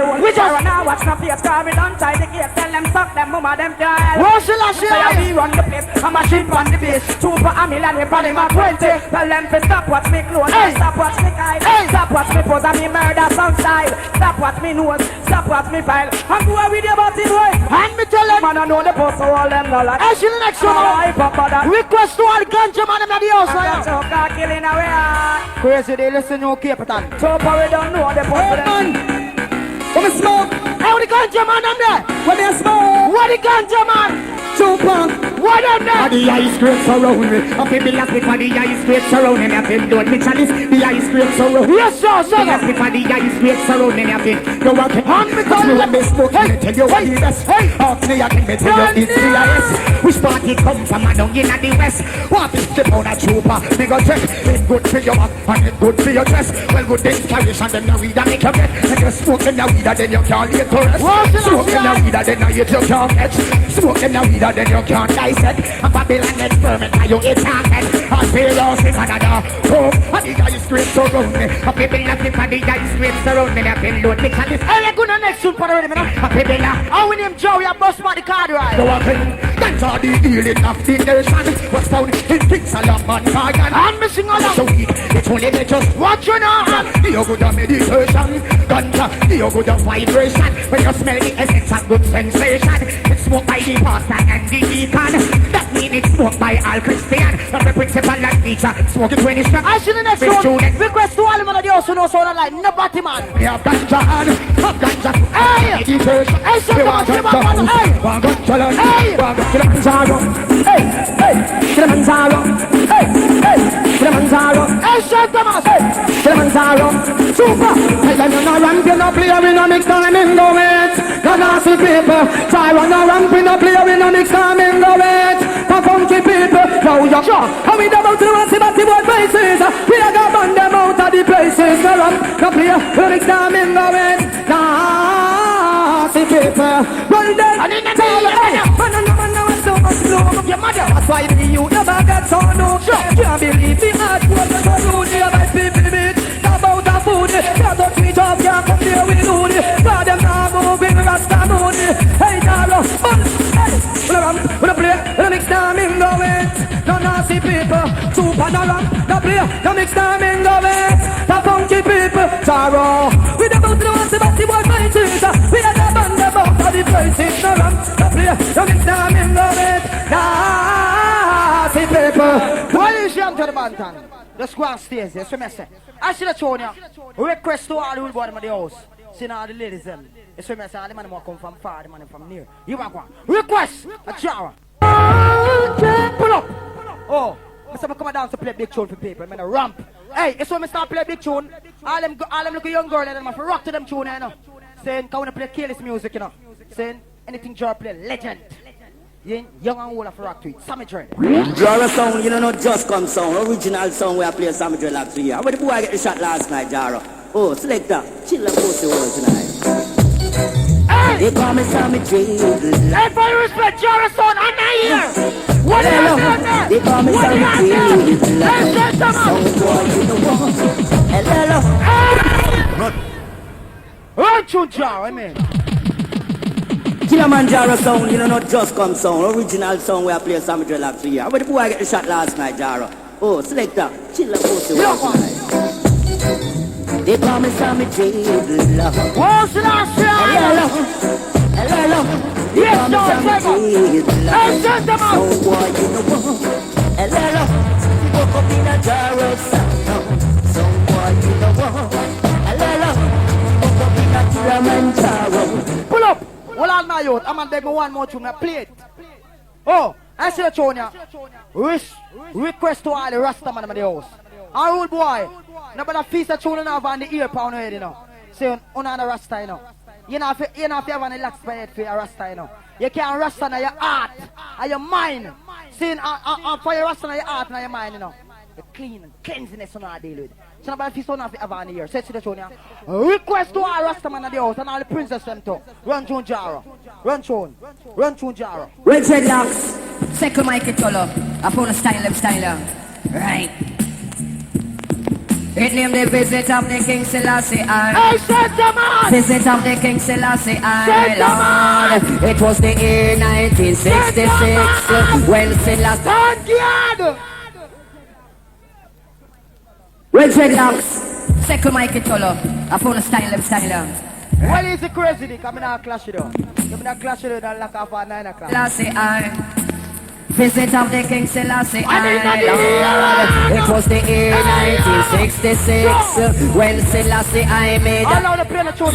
now watch no face, cause we don't tie the gate. Tell them suck them, mama them can. What's the last Say how we year? run the place, I'm a sheep on the base. Super a million, we body my 20. Tell them to stop watch me close, Hey. stop watch me guide. Hey. Stop watch me pose and me murder some style. Stop watch me nose, stop watch me file. And go with the body boy. And me tell them, Man I know the post so all them no like. I see the next one. Hype up for that. Request to all the ganja man in the house, And right that choker killing away heart. Crazy, they listen to Capitan. Super we don't know the post of them. When we smoke, hey, what the ganja man them there? When they smoke. What the ganja man? Super. What them there? The ice grapes around me. I feel the last before the ice grapes around me. I feel don't me chalice. The ice grapes around me. Yes, sir, The last sir. before the ice grapes around me. I feel no one can And me touch me when they smoke. Hey, Me tell you what hey, the best. hey. Ask me again, me tell you it's CIS. Which party come from? I don't get at the west. What is the pound of trooper? Me go check. It's good for your back and it's good for your chest. Well, good things carries and then you weed and make you get. And you smoke them you weed and then you can't lay to rest. What's the Smoke them last you weed and then you can't catch. Smoke them you weed and then you can't dissect. And Babylon experiment and you eat target. And pay loss in Canada. Come and the guys screams around me. And people laughing and the guys screams around me. I feel load me chalice. Hey, we're going to next soon for the rhythm, you know? And people laugh. Oh, we name Joey, I bust my the card right. Go again. That's all the healing of the nation. What's found in Kingston and Morgan. And me sing along. So it's only they just What you know? the good of meditation, ganja, the good of vibration. When you smell the essence of good sensation, it's smoked by the pastor and the deacon. That means it's smoked by all Christian. Not the principal and teacher, smoking 20 strong. I see the next one. Request to all of them the house who know sound like nobody man. We have ganja and have ganja. Hey! Meditation. Hey, so We come want on, come on, ganja. hey! Want ganja land. Hey! Want Killamanjaro. Hey, hey, Killamanjaro. Hey, hey, Killamanjaro. Hey, St. Thomas! Killamanjaro. Super. Tell them you're not ramp, you're not player, we no mix time in go it. You're nasty people. Try run a ramp, we no player, we no mix time in go it. For country people, now you're sure. How we double to the massive board bases. We are gonna burn them out of the places. No run, no play. The next time in going. Nah, see people. Run them. And in the day, Man, so much love of your mother. That's why the youth never get so no. Can't believe the hard work that I do. The other people beat. About the food. Can't touch me job. Can't come here with food. God them now moving Rasta mood. Hey, Dara. Hey. When I play. The next time in going. No nasty people. Super Dara. No play. The next time in going. The funky people. Taro. We the boat to the ones about the boy my teacher. We are the band about the places. No run. No play. The next time in going. Nasty people. What is young to the bantan? Just go and stay there, so me say. I should have shown you. Request to all the bottom of the house. See now the ladies them. It's me say all the man who come from far, the man from near. You want one? Request a jar. Pull up. Oh, Mr. come down to play big tune for people. I'm gonna ramp. Hey, it's when I start play big tune. All them look young girl and them have to rock to them tune, you know. Saying, come on play careless music, you know. Saying, anything jar play, legend. Young and old have to rock to it. Sammy Dread. Jara sound, you know, not just come sound. Original sound where I play Sammy Dread like 3 years. Where the boy get the shot last night, Jara? Oh, Selector, chill and post the world tonight. Hey! They call me Sammy Dread. Everybody respect Jara Sound on the ear. What is that? They call me Sammy Dread. Sound boy, you know what? Hello. Run to jar, I mean. Killamanjaro sound, you know, not just come sound. Original sound where I play Sammy Dread like 3 years. Where the boy get the shot last night, Jara? Oh, Selector, chill and post the world tonight. They call me Sammy Dread. What's the last time? Hello. Hello. Yes, no, hey, send them out. So boy, you know what? Hello. Woke up in a jar of sound. So boy, you know what? Hello. Woke up in a Killamanjaro. Pull up. Well, all my youth, I'm gonna beg me one more tune, I play it. Oh, I see the tune ya. Request to all the Rasta man in the house. Our old boy, nobody feast a tune enough on the ear pound head, you know. Say, on the Rasta, you know. You know, if you have any lax by head for your Rasta, you know. You can't Rasta in your heart and your mind. Saying, for your Rasta in your heart and your mind, you know. The clean and cleanliness you know I deal with. So nobody feast on have on the ear. Say to the tune ya. Request to all Rasta man in the house and all the princess them too. Run tune Jara. Run tune Jara. Red dreadlocks, second mic it color. I found a style. Right. It named the visit of the King Selassie Hey, send them out. Visit of the King Selassie Lord. It was the year 1966 when Selassie. Thank God. Red dreadlocks, second mic it color. I found a style. Well, it's a crazy dick. I'm not clash it up. I'm not clash it up and lock off at 9 o'clock. Selassie Visit of the King Selassie Lord. It was the year 1966 when Selassie I made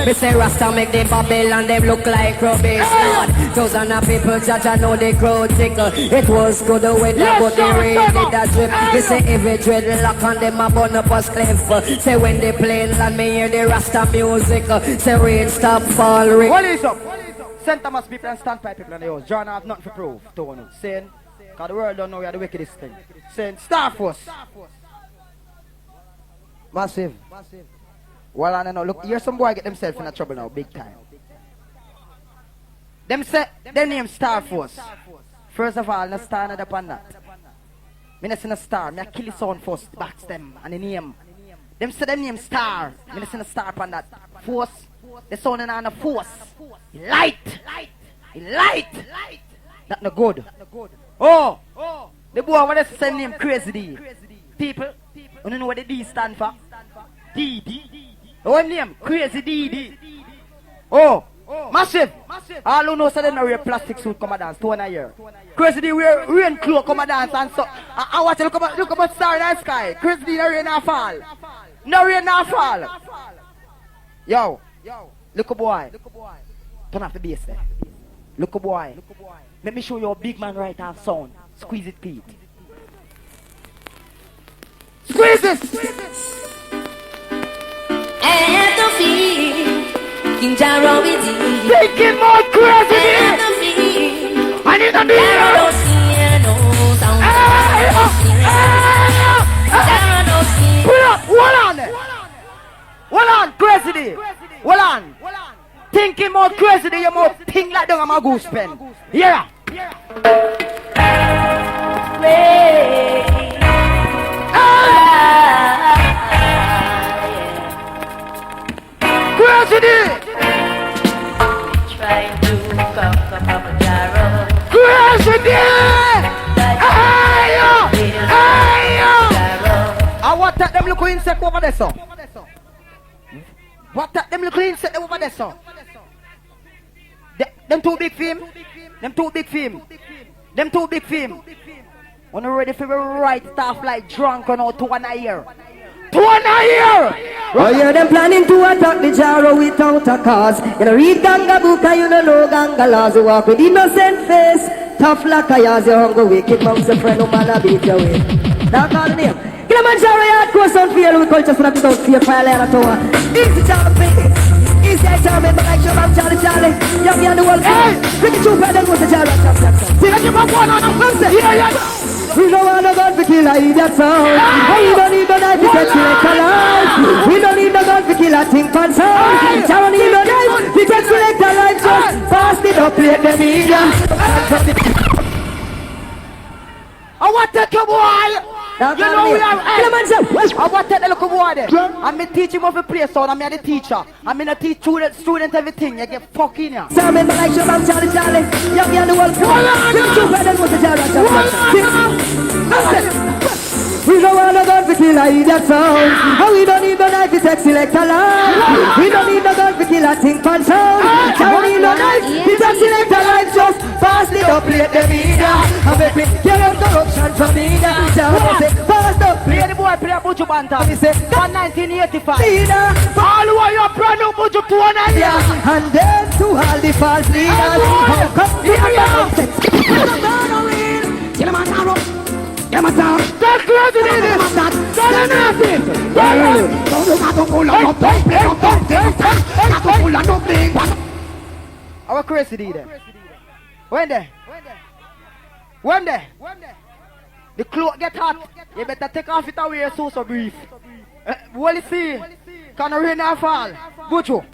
me say Rasta make the Babylon them look like rubbish Lord. Thousands of people judge I know the crowd tickle. It was good when they but the rain did that drip. They say every dreadlock on them a bun up a cliff. Say when they play land me hear the Rasta music. Say rain stop fall rain. What is up? St. Thomas people and standpipe people in the house. John have nothing to prove to one. Saying, because the world don't know we are the wickedest thing. Saying, Star Force. Massive. Well, I don't know. Look, here's some boy get themselves in a trouble now, big time. Them name Star Force. First of all, no star not upon that. Me not see a star. Me a kill the sound first, box them and the name. Them say them name Star. Me not see a star upon that. Force. The sound on a force. Light. That no good. Oh. The boy what they say name Crazy D. People, you don't know what the D stand for? D. What name? Crazy D. Oh. Massive. All who know so they know wear plastic suit come and dance 2 in a year. Crazy D wear rain cloak come and dance and so. I watch look about star in the sky. Crazy D no rain not fall. No rain not fall. Yo. Look a boy. Turn off the bass there. Look a boy. Let me show you a big man right half sound. Squeeze it, Pete. Squeeze it! At the feet, King Jaro is here. Take it more crazy. At the feet, I need a beer. Jaro don't see no sound. Jaro don't see. thinking more crazy than your mouth ping like down on my goose pen. Yeah. Crazy. Trying to conquer Papa Jaro. Crazy. I want that them little insect over there, so. What that them little insect over there, so. Them too big for him. Them too big for him. Them too big for him. When you're ready for the right stuff like drunk or no 2 1 a year. 2 1 a year! Oh yeah, them planning to attack the Jaro without a cause. You know, read ganga book and you don't know ganga laws. You walk with innocent face, tough like a yaz. You hungry wicked mouse, a friend, no man a beat you with. Now call the name. Killamanjaro hardcore sound feel we culture for without fear, fire like a tower. Easy job, baby. Easy job, but like your man Charlie. Young and the world. Hey! Pretty true, but then what's the Jaro? See, I give up one on the yeah. We don't want no gun to kill a idiot sound. We don't need no knife to catch select a life. We don't need no gun to kill a think on sound. Don't need no knife to catch select a life. Just pass it up, play the media. I want that boy. You know we are. I want that little boy there. I'm a teacher of a place, so I'm the teacher. I'm in a teach student everything. You get fucking here. So I'm in like your man Charlie. Young and the world. We don't want no gun to kill a idiot sound. And we don't need no knife to take select a life. We don't need no gun to kill a think on sound. Don't need no knife to take select a life. Just pass it up, play the media. And make me get out corruption from media. Pass up, play the boy, play a Buju Banta. He said, 1985. All who are your brand new Buju to one idea. And then to all the false leaders. How come you are Killamanjaro. That's crazy, our crazy there. When there? The clothes get hot. You better take off it away so brief. What you see? Can rain or fall? Buju.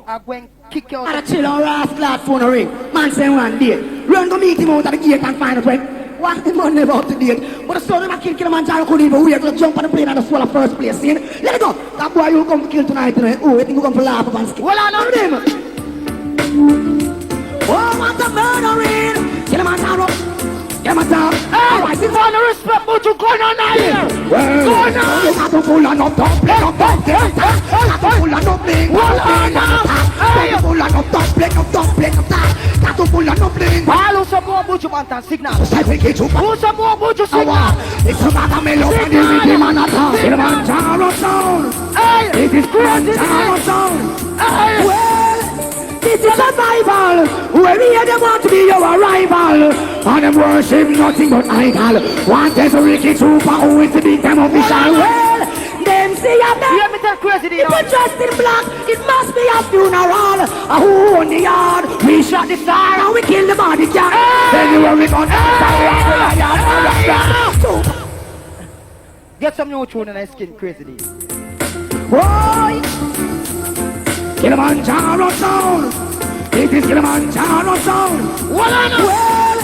I'm going to kick you out. I chill on last last phone ring. Man say one day. Run to meet him out of the gate and find a friend. What the money about the date? But the son of my kid Killamanjaro couldn't even wait to jump on the plane and swallow first place. See? Let it go. That boy you come to kill tonight. Oh, I think you come to laugh up and skip. Well, I know them. Oh, what a murdering! Killamanjaro. Alright, if I don't respect what you're going on here. Go on now. You got to pull on up, don't play up, don't play up. Got to pull on up, play. Got to pull on up, don't play up, don't play up. Got to pull on up, play. Follow some more Buju Bantan signal. Who's some more Buju signal? It's a matter of melody and the rhythm and a talk. Killamanjaro sound. Hey, it is Killamanjaro sound. Well, this is survival. Where we them want to be your arrival. And them worship nothing but idol. Want there's a wicked super who is the big time official. Well, them see a man. Let me tell crazy if we're dressed in black, it must be a funeral. A who on the yard? We shot the star and we kill the body cat. Anywhere we gone, get some new tune and I skin crazy. Boy, Killamanjaro sound. It is Killamanjaro sound. Well,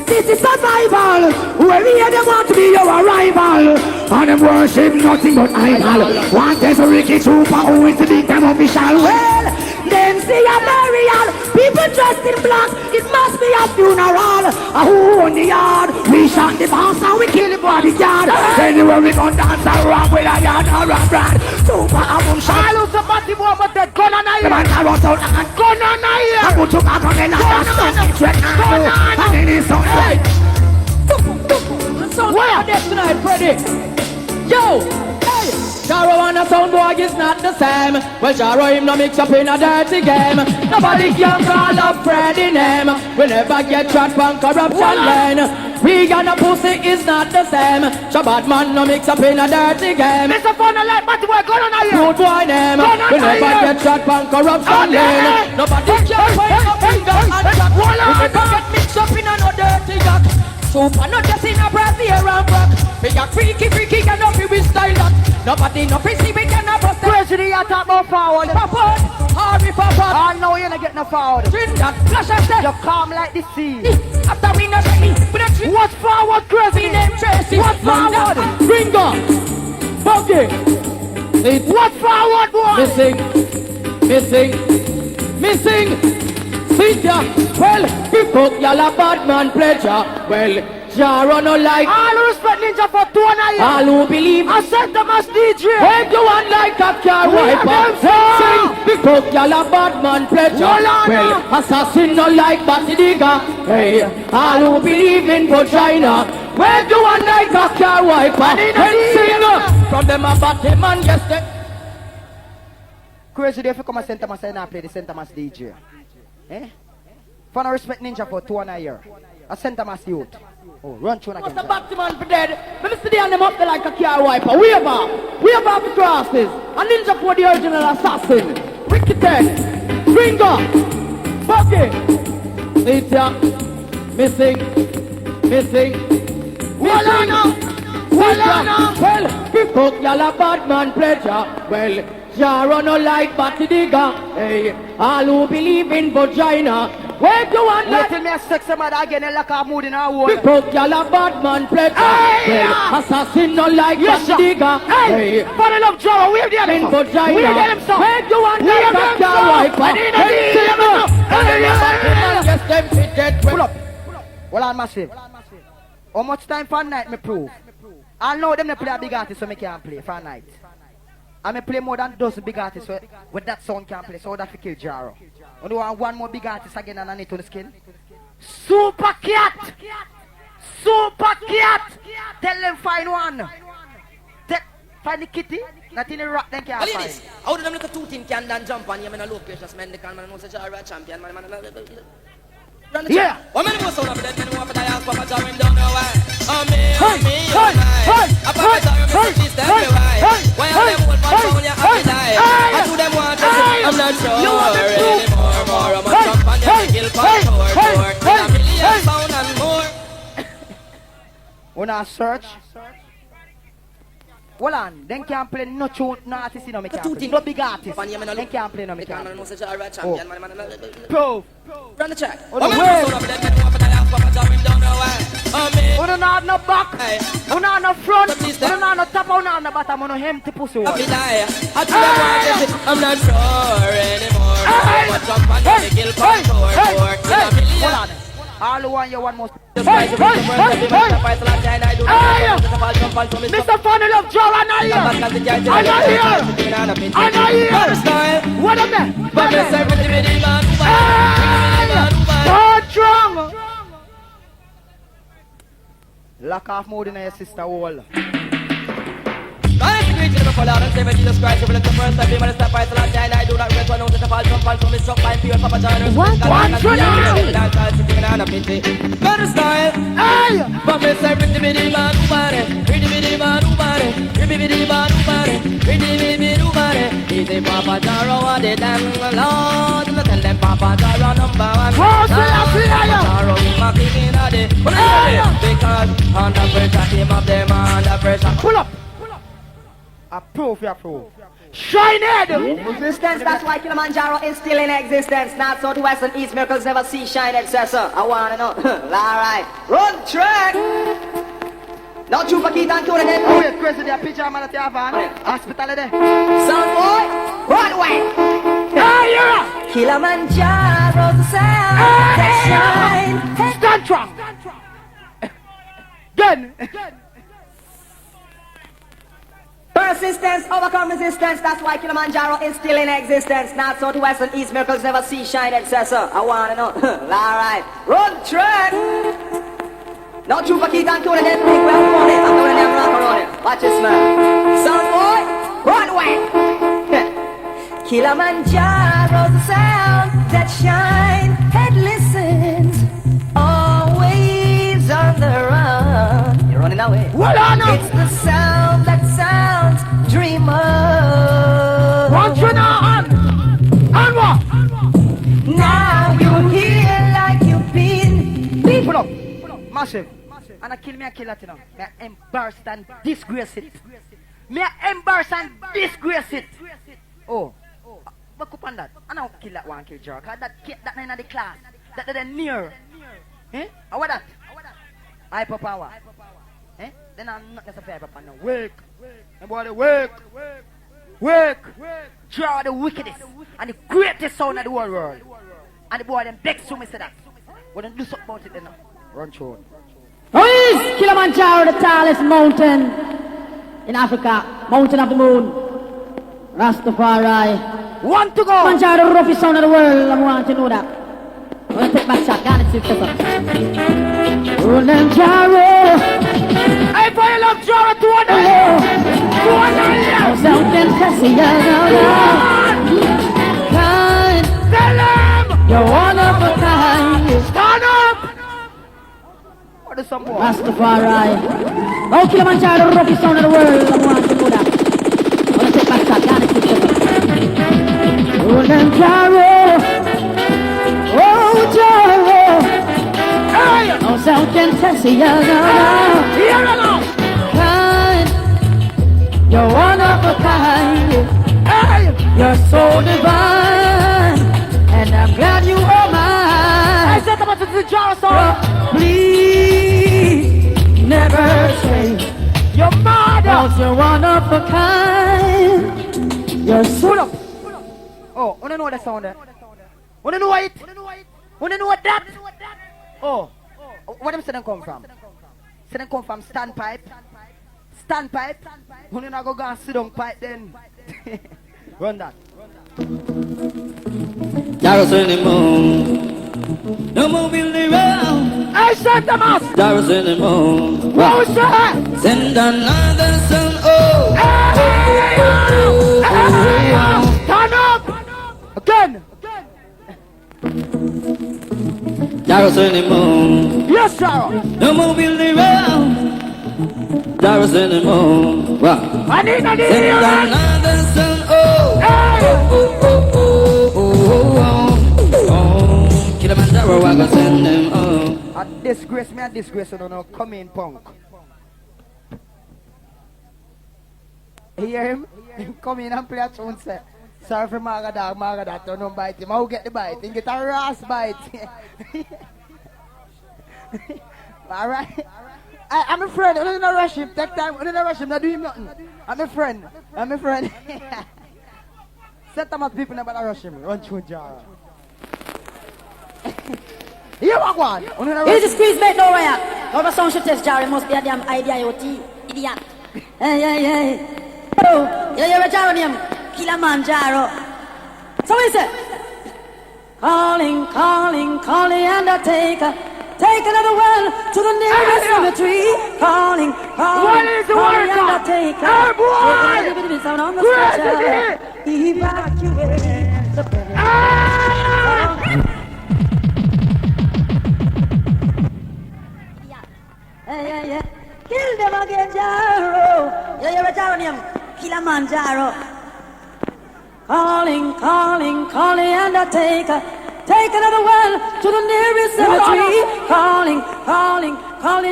this is survival. Where we them want to be your arrival. And them worship nothing but idol. Want there's a wicked super who is the big time official. Well, them see a burial. People dressed in black. It must be a funeral. A who on the yard? We shot the boss and we kill the bodyguard. Anywhere we gon' dance and rock with a yard or a brand. Super album shot. I lose the body boy, but that gun on the man I was out and gun on here. I put you back on the land and stop and then it's on. Where? Tonight, Freddy. Yo! Hey! Jaro and a sound boy is not the same. Well, Jaro him no mix up in a dirty game. Nobody can call up Freddy name. We never get trapped on corruption lane. We got a pussy is not the same. Shabbat man no mix up in a dirty game. Mr. Fun like but we're going on here. Good boy name. We never get trapped on corruption lane. Nobody can point a finger and chat. We never get mixed up in a no dirty yacht. Super not just in a brassiere and rock. We got freaky and no free with style that. Nobody no free see we can have a step. Crazy, you talk about forward. Pop on, hurry pop on. now you're not getting no forward. Trinidad, flash and say. You're calm like the sea. After we not ready, we not treat. What's forward, crazy? Them Tracy. What's forward? Ringo. Buggy. What's forward, boy? Missing. Cynthia, well, people, y'all a bad man pleasure. Well, Jaro no like. All who respect Ninja for 2 and a year. All who believe. I sent them as DJ. When you want like a car wiper. Sing, because y'all a bad man pleasure. Well, assassin no like Batty Digger. Hey, all who believe in vagina. When you want like a car wiper. Sing, from them a Batty man, yes, they. Crazy day if you come and Santa Mas and I play the Santa Mas DJ. Eh? For no respect Ninja for 2 and a year. I Santa Mas youth. Oh, run through again. What's the Batman for dead? Let me see them up there like a car wiper. Wave up the crosses. A Ninja for the original assassin. Ricky Ted, Ringo, Bucky, Cynthia, missing. Well, people, y'all a bad man pleasure. Well, Jaro no like Batty Digger. Hey, all who believe in vagina. Where do you want that? Tell me a sexy man again and like a mood in our world. Because y'all a bad man pleasure. Well, assassin no like Batty Digger. Hey, for the love Jaro, where get him? Vagina. Where get him, son? Where do you want that car wiper? Pull up. Well, I'm massive. How much time for night me prove? I know them they play a big artist so me can't play for night. I may play more than dozen big artists with that sound can't play, so that we kill Jaro. Only want one more big artist again and I need to the skin. Super Cat! Tell them find one. Find the kitty, nothing in the rock then can't find. How do them look at 2 team can dan jump on you? I'm in a low patience man, they can't man know say Jaro a champion man. Yeah. What man was so up that man want to die off Papa Jaro him don't know why. Oh me. I Papa Jaro me see step why. Why are them old man phone you happy die? I do them want to say I'm not sure anymore. I'm a jump on you kill for a million pound and more. When I search, hold on, then can't play no tune, no artist, no, me can't play. No big artist, then can't play no, me can't play. Prove. Run the track. On the way. We don't have no back, we don't have no front, we don't have no top, we don't have no bottom, we don't have empty pussy. I'm not sure anymore. Hold on. All who want you one more. Mr. Funny Love Joe, I'm not here. What a man. So strong. Lock off more than your sister wall. For Lord and Savior Jesus Christ, who will the first time be my step by the last time I do not regret one ounce of fall from me struck by pure Papa John. What? Better style, hey! but me say pretty bitty man who body, pretty bitty man who body, pretty bitty man who body, pretty bitty who body. He say Papa Jaro what they done, Lord, and I tell them Papa Jaro number one. Papa Jaro is my king in a day, because under pressure came up them under pressure. Pull up. Approve. Shine head! Resistance, that's why Killamanjaro is still in existence. North, south, west, and east, miracles never see shine excessor. I wanna know. Alright. Run track! Now true for Keith and Tony then. Oh, yes, crazy, the picture man at your van. Hospital there. Sound boy, run away! Ah, yeah! Killamanjaro's the sound that shine. Stand strong! Again! Persistence, overcome resistance, that's why Killamanjaro is still in existence. North, south, west, and east, miracles never see shine excessor. I wanna know. Alright. Run track! Now true for Keith and Tony then big well on it. I'm doing them rock around it. Watch this man. Sound boy, run away! Killamanjaro's the sound that shine and listens. Always on the run. You're running away. What on? It's the sound that sounds dreamers. What you now on what? Now you're here like you've been. Pull up. Massive. And I kill me, I kill that, you know. May I embarrass and disgrace it. May I embarrass and disgrace it. Oh. back up on that. I don't kill that one kill jar. Cause that ain't in the class. That they're near. Eh? How what that? Hyperpower. Eh? Then I'm not necessarily hyperpower now. Wake. Everybody wake. Wake. Jar the wickedest and the greatest sound of the whole world. And the boy them begs to me say that. But then do something about it then now. Run through. Who is Killamanjaro, the tallest mountain in Africa? Mountain of the moon. Rastafari. Want to go? Killamanjaro, the roughest sound of the world. I want to know that. I'm going to take back shot. Got it, sister. Killamanjaro. Hey, boy, you love Jara to one Something sassy, kind. Tell him! You're one of a kind. Stand up! What is some more? Rastafari. Oh, Killamanjaro, the roughest sound of the world. I want to know that. I'm going to take back shot. Got it, sister. Killamanjaro. Oh, Jaro. Hey! Oh, something sassy, Here enough! kind. You're one of a kind. Hey! You're so divine, and I'm glad you are I mine. said about the Jara song. Please never change. Your mother! Cause you're one of a kind. You're so Pull up! Oh, wanna know that sound there? Wanna know it? Wanna know what that? Oh, where them say them come from? Say them come from standpipe. Standpipe. Wanna not go and sit on pipe then? Run that. Jaros in the moon. No more building around. I said the mask! Jaros in the moon. Who's that? Send another son. Oh. Stand up! Again! Jaros in the moon. Yes, sir! No more building around. Jaros in the moon. Wow. I need Send it! another son. Oh. Killamanjaro, I go send them. Oh. I disgrace me, I disgrace you, don't know. Come in, punk. Hear him? Come in and play a tune, say. Sorry for Magadad, don't bite him. I'll get the bite. He get a ras bite. Alright? I'm a friend. I don't rush him. Take time. I don't rush him. Not do him nothing. I'm a friend. Set them up people never rush him. Run through Jara. Here I go. Here's the squeeze mate no way out. Over sound should test Jerry must be a damn idiot. Idiot. Hey. Oh, you're a Jaro name. Killamanjaro. So is it? Calling, undertaker. Take another one to the nearest cemetery. Calling, What is the word? undertaker. Hey, boy! Take sound on the stretcher. Evacuate the premise. Yeah. Kill them again, Jaro. You're a Jaro name. Killamanjaro. Calling, undertaker. Take another one to the nearest cemetery. Calling,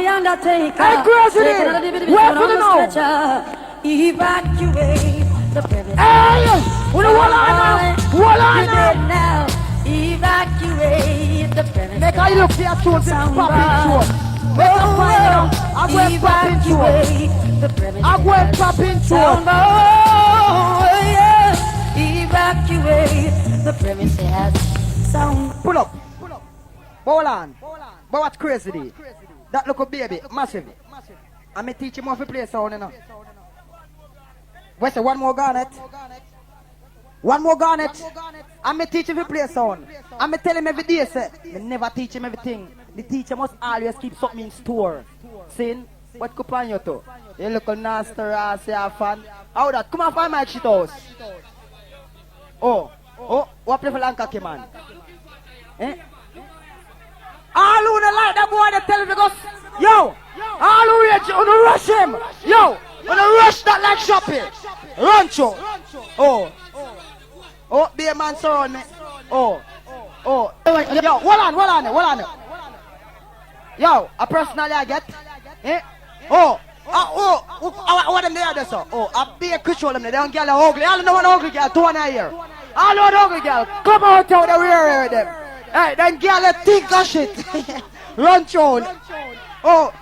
undertaker. Hey, Grassy, where for the now? Evacuate the premise. Hey, what on now? Evacuate the premise. Make I look here to this popping show. Make a find out. I'm going popping show. I'm going popping show. Evacuate the premises. Sound. Pull up. Hold on. But what's crazy? That look a baby, massive. I'm going to teach him how to play sound, you know. What's it? One more garnet. I'm going to teach him to play sound. I'm going to tell him every day, say, I never teach him everything. The teacher must always keep something in store. See? What could plan you to? You look a nasty ass, you have fun. How that? Come on, find my shit house. Oh, what play for Lanka, man? Eh? All who don't like that boy, they tell me because, yo, all who rage, you don't rush him. Yo, you don't rush that like shopping. Rancho. Oh, be a man surround me. Yo, hold on. Yo, a personally I get. Eh? What them there, so? A be a control them, they don't get ugly. All know one ugly girl, two and a year. All over hungry girl, come out of the rear of them. Hey, then girl, you think of shit. Run through. Oh,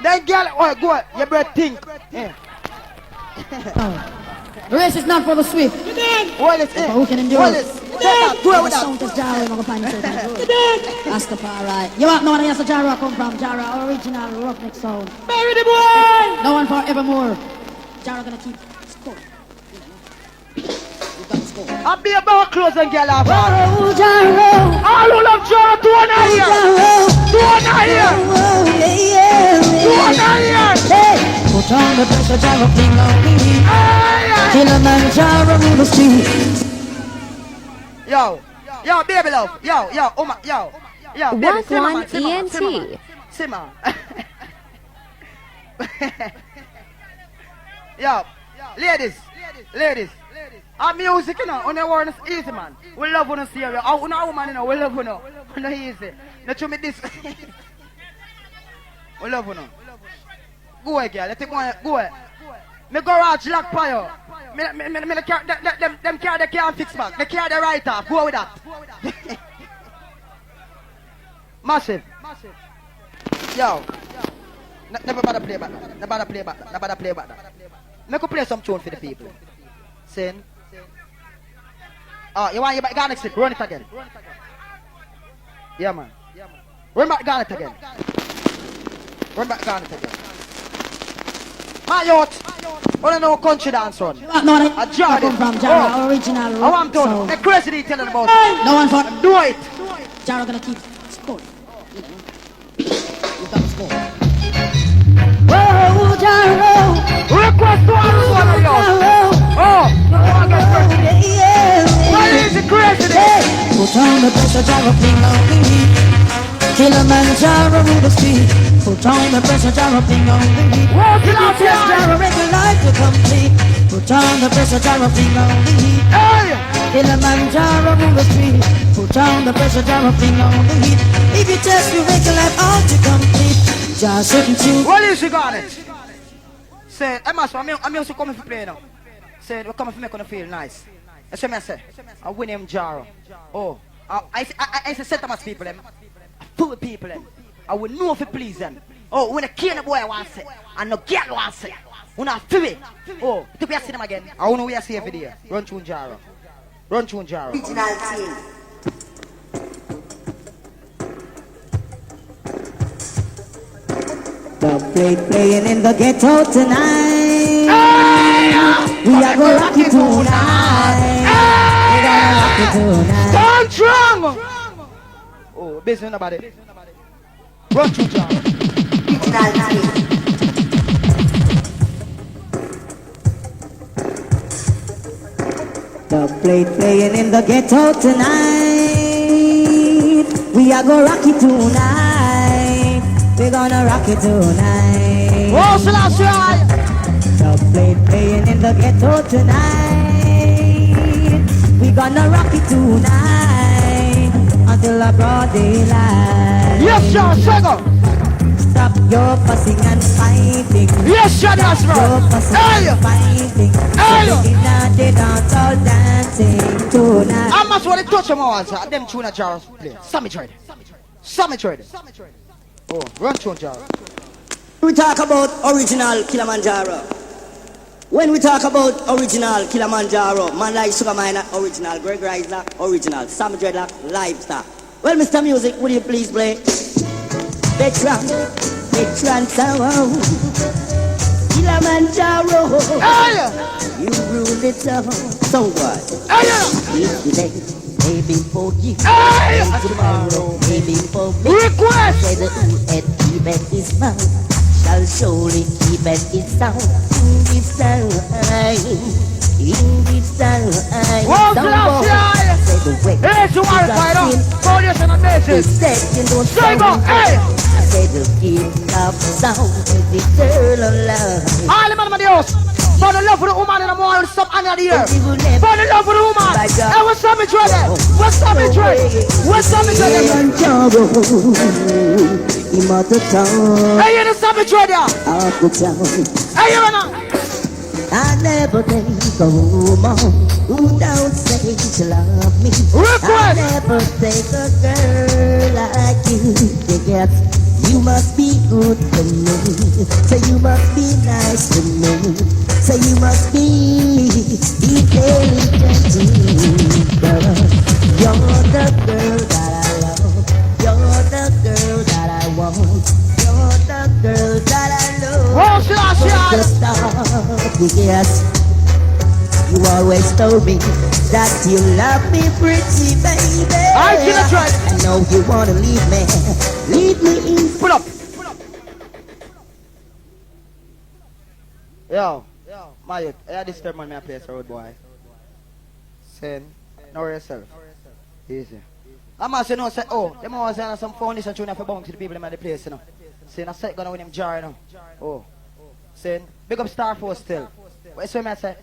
then girl, oh, go, you better think. Yeah. The race is not for the swift. What is it? Who can endure? What is it? Do it with that. Sound is Jara, I'm find it. Rastafari. You want no one else Jara come from? Jara, original roughneck sound. Bury the boy! No one forevermore. Jara gonna keep score. I'll be about clothes and girl off. Oh, Jara. All who love Jara, do one here. Do one here. Do one here. Put on the pressure, Jara, fling on me. Killamanjaro in the streets. Yo, baby love. Yo, oh my, yo, baby, Walk simmer, One man, simmer, man, ENT. simmer. Yo, ladies. Our music, you know, on the world is easy, man. We love when you see you. Our woman, you know, we love when you. Not easy. Not to me this. We love when you. Go ahead, girl. Let it go ahead. Go ahead. Me garage lock for you. Them car they can't fix back. They carry the right off. Go with that. Massive. Yo. Never bother play back. Never bother play back. Never bother play back. Me could play some tune for the people. Sin. Oh, you want your back garnet stick? Run it again. Yeah, man. Run back garnet again. Run back garnet again. My youth. I don't know country dance run. No, I come from Jara, original I want to. The crazy detail about it. No one for Do it. Jara gonna keep score. You got to score. Oh, Jara. Request to one of yours. Oh, what is the crazy day? Put on the pressure, Jara, fling on me. Killamanjaro in the street. Put on the pressure, Jara, fling on me. If you test Jara, make your life to complete. Put on the pressure, Jara, fling on me. Killamanjaro in the street. Put on the pressure, Jara, fling on me. If you test, you make your life all to complete. Just shouldn't you? What is you got it? Say, I'm also coming for play now. Say, we're coming for make you feel nice. That's what I say. I win him Jaro. Oh, I say set them as people them. Fool people them. I will know if you please them. Oh, when a kid boy wants to say, and no girl wants to say, when I feel it. Oh, to be see them again. I want to we see every day. Run through Jaro. Run through Jaro. Original team. Dubplate playing in the ghetto tonight. We are gonna rock it tonight. We gonna rock it tonight. Stand strong. Oh, busy nobody. Run through Jaro. Original team. Dubplate playing in the ghetto tonight. We are gonna rock it tonight. We're gonna rock it tonight. Oh, Selectors! Dubplate playing in the ghetto tonight. We gonna rock it tonight until the broad daylight. Yes, sir, Sego! Stop your fussing and fighting. Yes, sir, that's Your right. fussing Hey! and fighting. Hey! They dance all dancing tonight. I must want to touch them all, sir. Them tune a Jaro play. Sammy tried. Oh, run through Jaro. We talk about original Killamanjaro. When we talk about original Killamanjaro, man like Sugar Miner, original, Greg Riser, original, Sam Dreadlock, Livestock. Well, Mr. Music, would you please play? Veteran sound. Killamanjaro. Hey! You rule it all. So what? Hey! If today, maybe for you. Hey! And tomorrow, maybe for me. Request! Say the who and keep at his mouth shall surely keep at his sound. In this time, Whoa, Selectors! say the way. Hey, you are right on. Foundation and basis. Say go, hey! Say the gift of sound is eternal love. All the man of the house. For the love for the woman in the morning, stop under the ear. For the love for the woman. Hey, what's up, me ready? What's up, me ready? What's up, me ready? Immortal town. Hey, you the summit ready? Of the town. Hey, you know. I never take a woman who don't say she love me. I never take a girl like you. Yes, you must be good to me. So you must be nice to me. So you must be intelligent to me. Girl, you're the girl that I love. You're the girl that I want. You're the girl that I love. The start, yes. You always told me that you love me pretty, baby. I know you wanna leave me. Leave me in. Pull up. Yo, my youth, I disturb my place, road boy. Sin, know yourself. Easy. I'm also know say, oh, them always saying some foundation tune for bounce to the people in the place, you know. Saying I said gonna win him jar, you know. Oh. Saying, big up Star Force still. But it's when I say,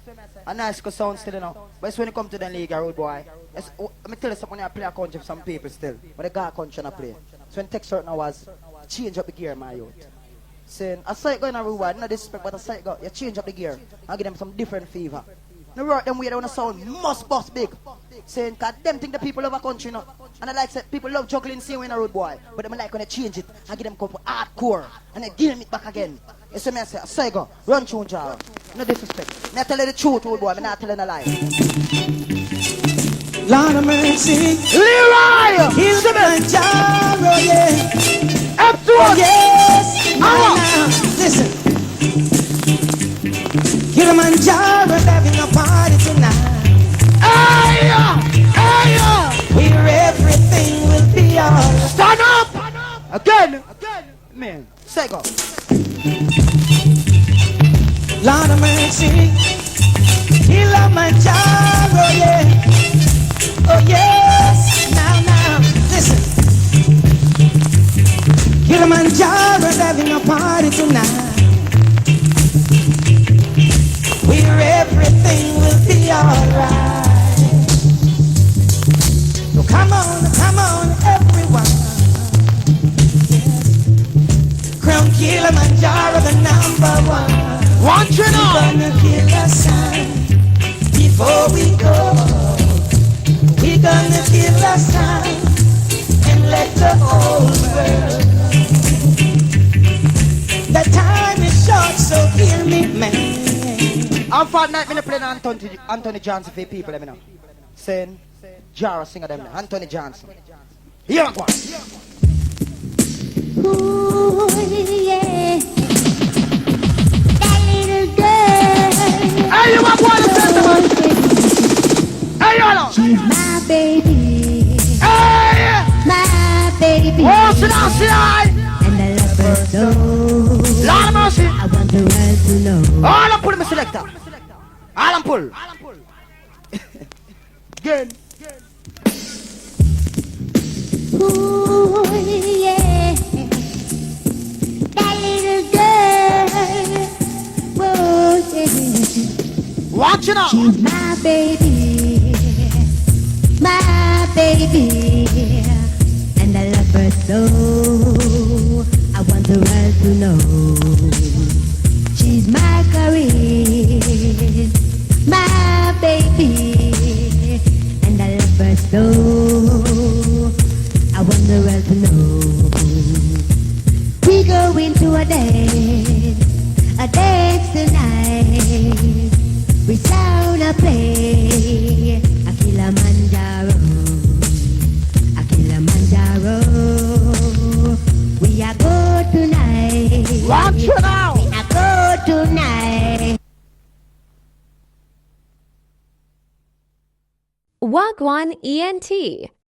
a nice good sound still, you know. But it's when you come to the league, road boy. Let me tell you something, when I play a country for some people still. But they got a country and I play. So when take certain hours, change up the gear, my youth. Saying, I saw it going a road boy, no disrespect, but I saw it go, you change up the gear. I give them some different fever. No work them way they wanna sound must bust big. Saying, cause them think the people love a country, you know. And I like say people love juggling same way in a road boy. But them like when they change it, I give them couple hardcore. And they give them it back again. You see me I say, I say go, run tune jar. No disrespect. Me tell you the truth, road boy, I'm not telling a lie. Lord of mercy, Leroy! Killamanjaro, yeah. Up to us! Yes, now, listen. Killamanjaro having a party tonight. Hey! Hey! Where everything will be alright. Stand up! Again! Man, say go. Lord of mercy, Killamanjaro, yeah. Oh yes, now, listen. Killamanjaro having a party tonight. Where everything will be alright. So come on, everyone. Crown Killamanjaro the number one. Want you know? We're gonna kill a sign before we go. We're gonna kill a sign and let the whole world know. The time is short, so hear me, man. I'm for night, I'm playing Anthony Johnson for people, let me know. Saying, Jara singer them, Anthony Johnson. Here I go. Ooh, yeah. That little girl. Hey, you want to say Hey, you know. She's my baby. Hey! My baby. Oh, sit down. And I love her so. Lord of mercy. I want the world to know. All I'm pulling my selector. All I'm pull. Again. Ooh, yeah. That little girl. Whoa, yeah. Watch it out. She's my baby. My baby. And I love her so. I want the world to know. She's my career. My baby. And I love her so. I want the world to know. We go into a dance tonight. We sound a play. A Killamanjaro. A Killamanjaro. We are good tonight. Watch it out. We are good tonight. Wagwan ENT.